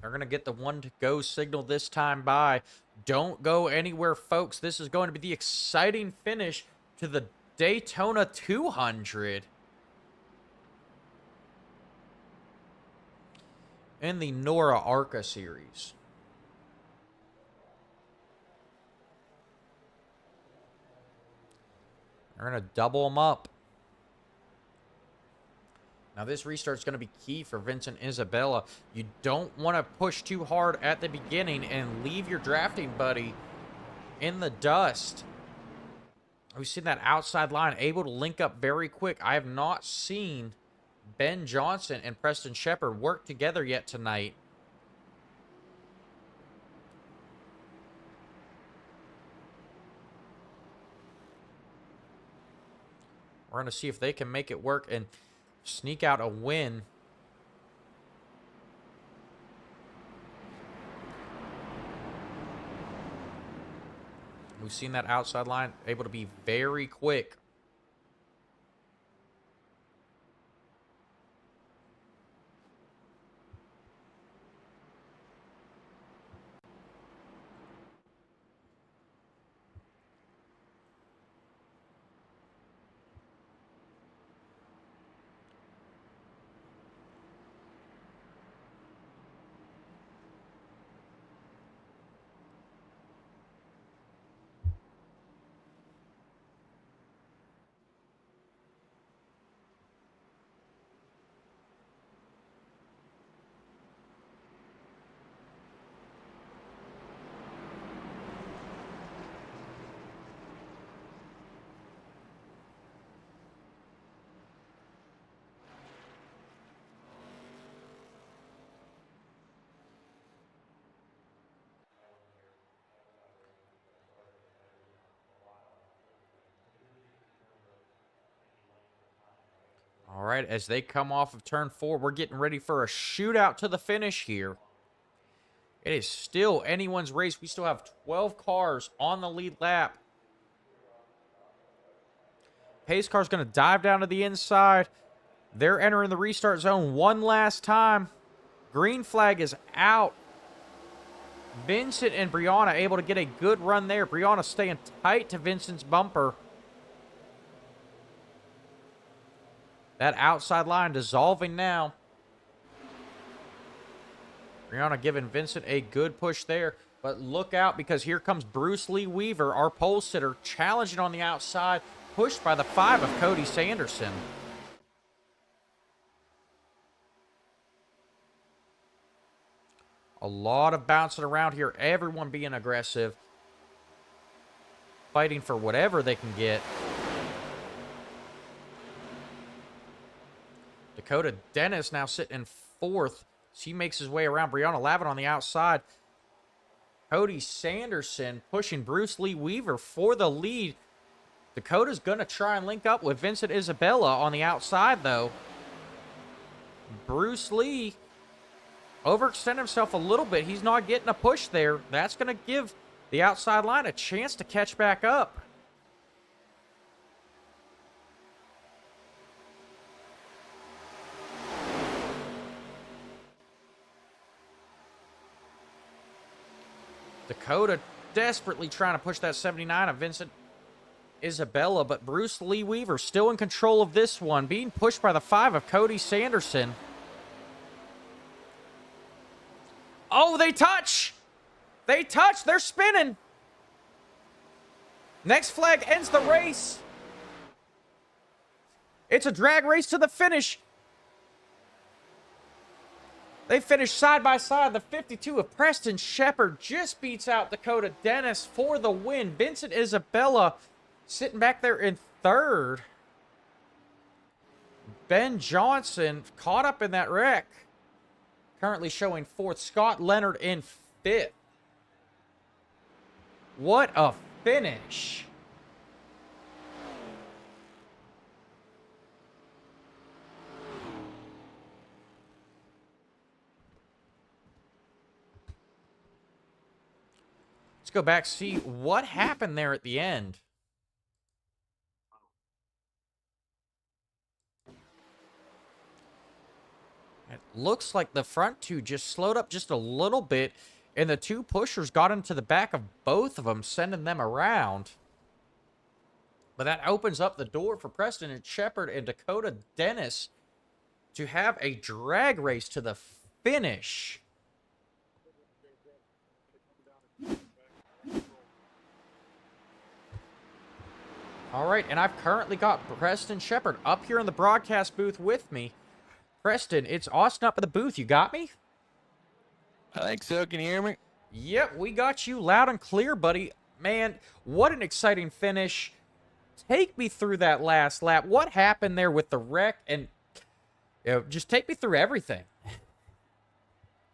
They're going to get the 1-to-go signal this time by. Don't go anywhere, folks. This is going to be the exciting finish to the Daytona 200 in the NORA ARCA series. They're going to double them up. Now, this restart is going to be key for Vincent Isabella. You don't want to push too hard at the beginning and leave your drafting buddy in the dust. We've seen that outside line able to link up very quick. I have not seen Ben Johnson and Preston Shepard work together yet tonight. We're going to see if they can make it work and sneak out a win. We've seen that outside line able to be very quick. All right, as they come off of turn 4, we're getting ready for a shootout to the finish here. It is still anyone's race. We still have 12 cars on the lead lap. Pace car's going to dive down to the inside. They're entering the restart zone one last time. Green flag is out. Vincent and Brianna able to get a good run there. Brianna staying tight to Vincent's bumper. That outside line dissolving now. Brianna giving Vincent a good push there. But look out, because here comes Bruce Lee Weaver, our pole sitter, challenging on the outside. Pushed by the 5 of Cody Sanderson. A lot of bouncing around here. Everyone being aggressive. Fighting for whatever they can get. Dakota Dennis now sitting in 4th. She makes his way around. Brianna Lavin on the outside. Cody Sanderson pushing Bruce Lee Weaver for the lead. Dakota's going to try and link up with Vincent Isabella on the outside, though. Bruce Lee overextended himself a little bit. He's not getting a push there. That's going to give the outside line a chance to catch back up. Dakota desperately trying to push that 79 of Vincent Isabella, but Bruce Lee Weaver still in control of this one, being pushed by the 5 of Cody Sanderson. Oh, they touch! They touch. They're spinning. Next flag ends the race. It's a drag race to the finish. They finish side by side. The 52 of Preston Shepard just beats out Dakota Dennis for the win. Vincent Isabella sitting back there in third. Ben Johnson caught up in that wreck. Currently showing fourth. Scott Leonard in fifth. What a finish. Let's go back, see what happened there at the end. It looks like the front two just slowed up just a little bit, and the two pushers got into the back of both of them, sending them around. But that opens up the door for Preston and Shepard and Dakota Dennis to have a drag race to the finish. All right, and I've currently got Preston Shepard up here in the broadcast booth with me. Preston, it's Austin up at the booth. You got me? I think so. Can you hear me? Yep, we got you loud and clear, buddy. Man, what an exciting finish. Take me through that last lap. What happened there with the wreck? And just take me through everything.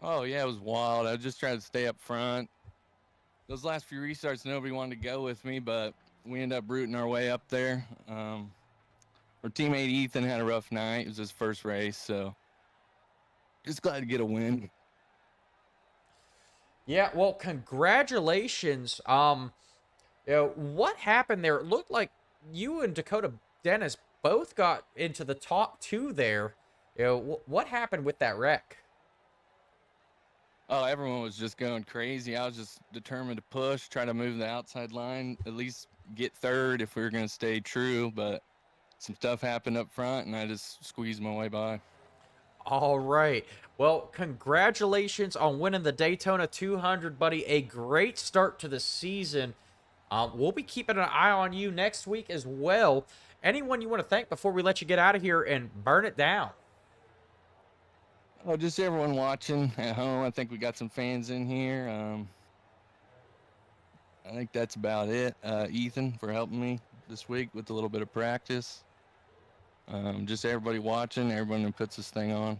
Oh, yeah, it was wild. I was just trying to stay up front. Those last few restarts, nobody wanted to go with me, but we ended up rooting our way up there. Our teammate Ethan had a rough night. It was his first race, so just glad to get a win. Yeah, well, congratulations. What happened there? It looked like you and Dakota Dennis both got into the top two there. What happened with that wreck? Oh, everyone was just going crazy. I was just determined to push, try to move the outside line, at least get third if we were going to stay true, but some stuff happened up front, and I just squeezed my way by. All right. Well, congratulations on winning the Daytona 200, buddy. A great start to the season. We'll be keeping an eye on you next week as well. Anyone you want to thank before we let you get out of here and burn it down? Oh, just everyone watching at home. I think we got some fans in here. I think that's about it. Ethan for helping me this week with a little bit of practice. Just everybody watching, everyone who puts this thing on.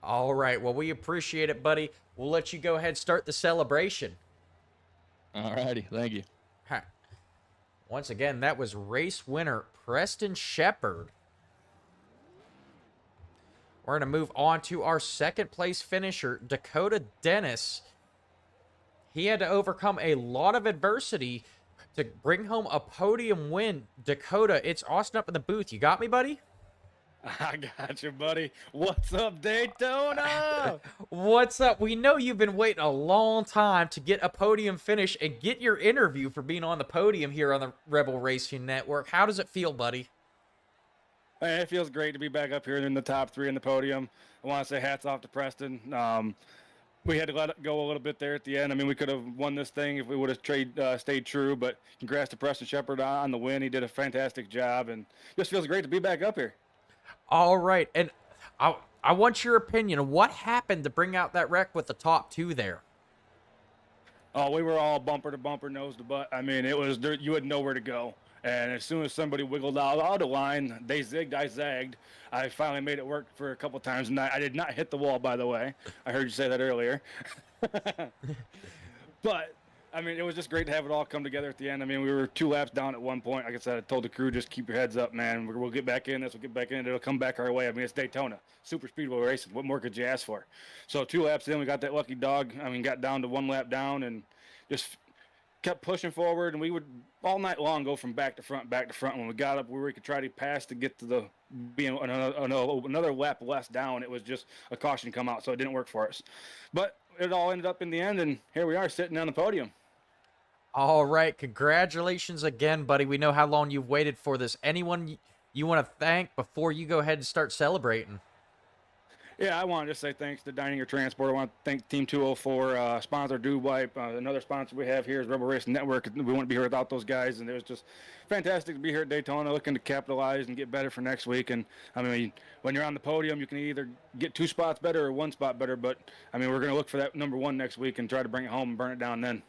All right. Well, we appreciate it, buddy. We'll let you go ahead and start the celebration. All righty. Thank you. Once again, that was race winner Preston Shepard. We're going to move on to our second place finisher, Dakota Dennis. He had to overcome a lot of adversity to bring home a podium win. Dakota, it's Austin up in the booth. You got me, buddy? I got you, buddy. What's up, Daytona? What's up? We know you've been waiting a long time to get a podium finish and get your interview for being on the podium here on the Rebel Racing Network. How does it feel, buddy? Hey, it feels great to be back up here in the top three in the podium. I want to say hats off to Preston. We had to let it go a little bit there at the end. I mean, we could have won this thing if we would have stayed true, but congrats to Preston Shepard on the win. He did a fantastic job, and just feels great to be back up here. All right, and I want your opinion. What happened to bring out that wreck with the top two there? Oh, we were all bumper to bumper, nose to butt. I mean, it was you had nowhere to go. And as soon as somebody wiggled out of the line, they zigged, I zagged. I finally made it work for a couple times, and I did not hit the wall, by the way. I heard you say that earlier. But, I mean, it was just great to have it all come together at the end. I mean, we were 2 laps down at one point. Like I said, I told the crew, just keep your heads up, man. We'll get back in this. We'll get back in it. It'll come back our way. I mean, it's Daytona. Super speedway racing. What more could you ask for? So 2 laps in, we got that lucky dog. I mean, got down to 1 lap down and just kept pushing forward, and we would all night long go from back to front. When we got up where we could try to pass to get to the being another lap less down, it was just a caution come out, so it didn't work for us. But it all ended up in the end, and here we are sitting on the podium. All right, congratulations again, buddy. We know how long you've waited for this. Anyone you want to thank before you go ahead and start celebrating? Yeah, I want to just say thanks to Dining Your Transport. I want to thank Team 204, sponsor Do Wipe. Another sponsor we have here is Rebel Racing Network. We wouldn't be here without those guys, and it was just fantastic to be here at Daytona, looking to capitalize and get better for next week. And I mean, when you're on the podium, you can either get 2 spots better or 1 spot better. But I mean, we're going to look for that number 1 next week and try to bring it home and burn it down then.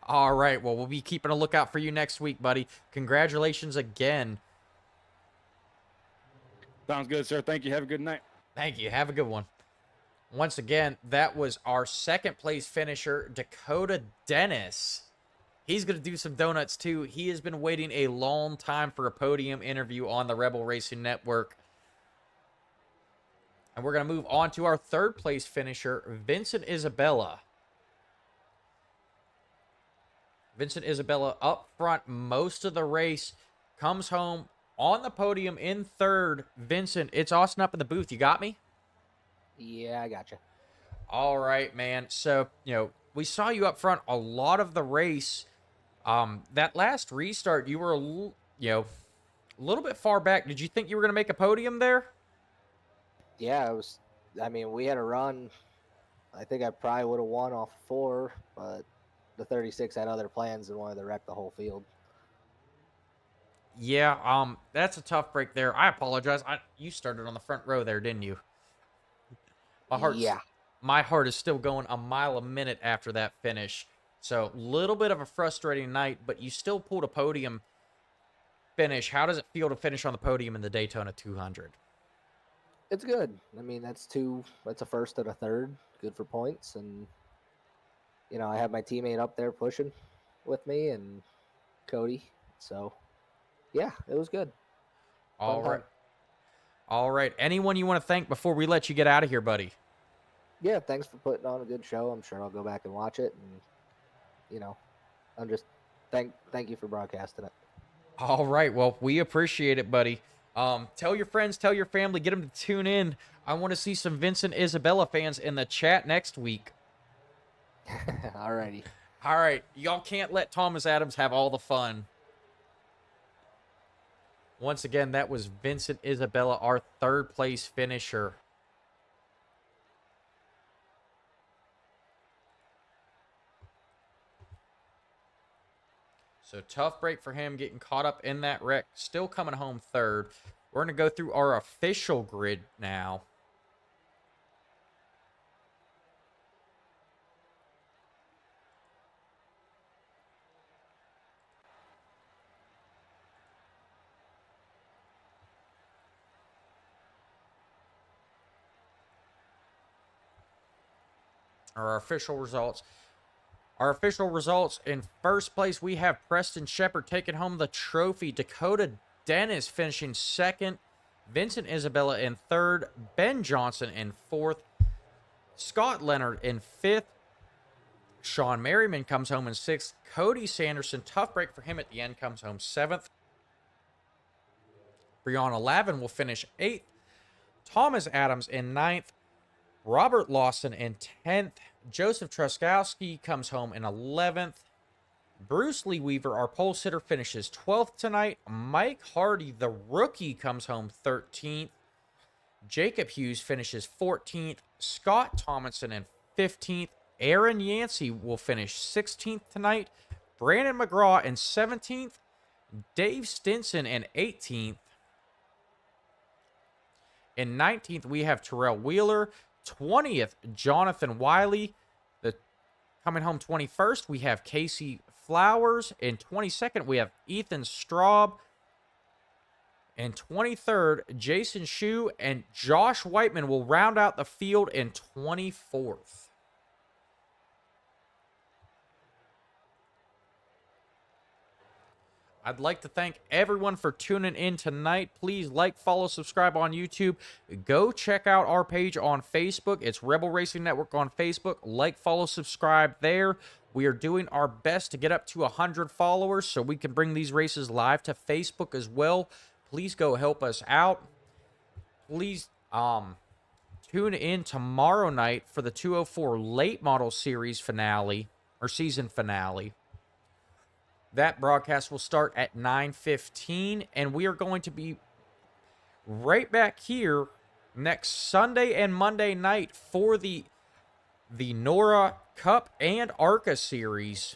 All right. Well, we'll be keeping a lookout for you next week, buddy. Congratulations again. Sounds good, sir. Thank you. Have a good night. Thank you. Have a good one. Once again, that was our second place finisher, Dakota Dennis. He's going to do some donuts too. He has been waiting a long time for a podium interview on the Rebel Racing Network. And we're going to move on to our third place finisher, Vincent Isabella. Vincent Isabella up front most of the race, comes home on the podium in third. Vincent, it's Austin up in the booth. You got me? Yeah, I got you. All right, man. So, we saw you up front a lot of the race. That last restart, you were a little bit far back. Did you think you were going to make a podium there? Yeah, it was. I mean, we had a run. I think I probably would have won off 4, but the 36 had other plans and wanted to wreck the whole field. Yeah, that's a tough break there. I apologize. You started on the front row there, didn't you? My heart is still going a mile a minute after that finish. So, little bit of a frustrating night, but you still pulled a podium finish. How does it feel to finish on the podium in the Daytona 200? It's good. I mean, that's a first and a third. Good for points. And, I have my teammate up there pushing with me and Cody. So, yeah, it was good. All right. All right. Anyone you want to thank before we let you get out of here, buddy? Yeah, thanks for putting on a good show. I'm sure I'll go back and watch it. And, I'm just thank you for broadcasting it. All right. Well, we appreciate it, buddy. Tell your friends, tell your family, get them to tune in. I want to see some Vincent Isabella fans in the chat next week. Alrighty. All right. Y'all can't let Thomas Adams have all the fun. Once again, that was Vincent Isabella, our third place finisher. So tough break for him, getting caught up in that wreck. Still coming home third. We're going to go through our official grid now. Our official results. Our official results, in first place, we have Preston Shepard taking home the trophy. Dakota Dennis finishing second. Vincent Isabella in third. Ben Johnson in fourth. Scott Leonard in fifth. Sean Merriman comes home in sixth. Cody Sanderson, tough break for him at the end, comes home seventh. Brianna Lavin will finish eighth. Thomas Adams in ninth. Robert Lawson in 10th. Joseph Truskowski comes home in 11th. Bruce Lee Weaver, our pole sitter, finishes 12th tonight. Mike Hardy, the rookie, comes home 13th. Jacob Hughes finishes 14th. Scott Tomlinson in 15th. Aaron Yancey will finish 16th tonight. Brandon McGraw in 17th. Dave Stinson in 18th. In 19th, we have Terrell Wheeler. 20th, Jonathan Wiley. Coming home 21st, we have Casey Flowers. In 22nd, we have Ethan Straub. And 23rd, Jason Shue and Josh Whiteman will round out the field in 24th. I'd like to thank everyone for tuning in tonight. Please like, follow, subscribe on YouTube. Go check out our page on Facebook. It's Rebel Racing Network on Facebook. Like, follow, subscribe there. We are doing our best to get up to 100 followers so we can bring these races live to Facebook as well. Please go help us out. Please tune in tomorrow night for the 204 Late Model Series finale, or season finale. That broadcast will start at 9:15, and we are going to be right back here next Sunday and Monday night for the NORA Cup and ARCA series.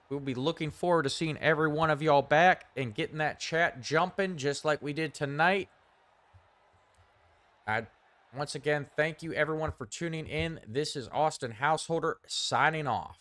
We'll be looking forward to seeing every one of y'all back and getting that chat jumping just like we did tonight. Once again, thank you everyone for tuning in. This is Austin Householder signing off.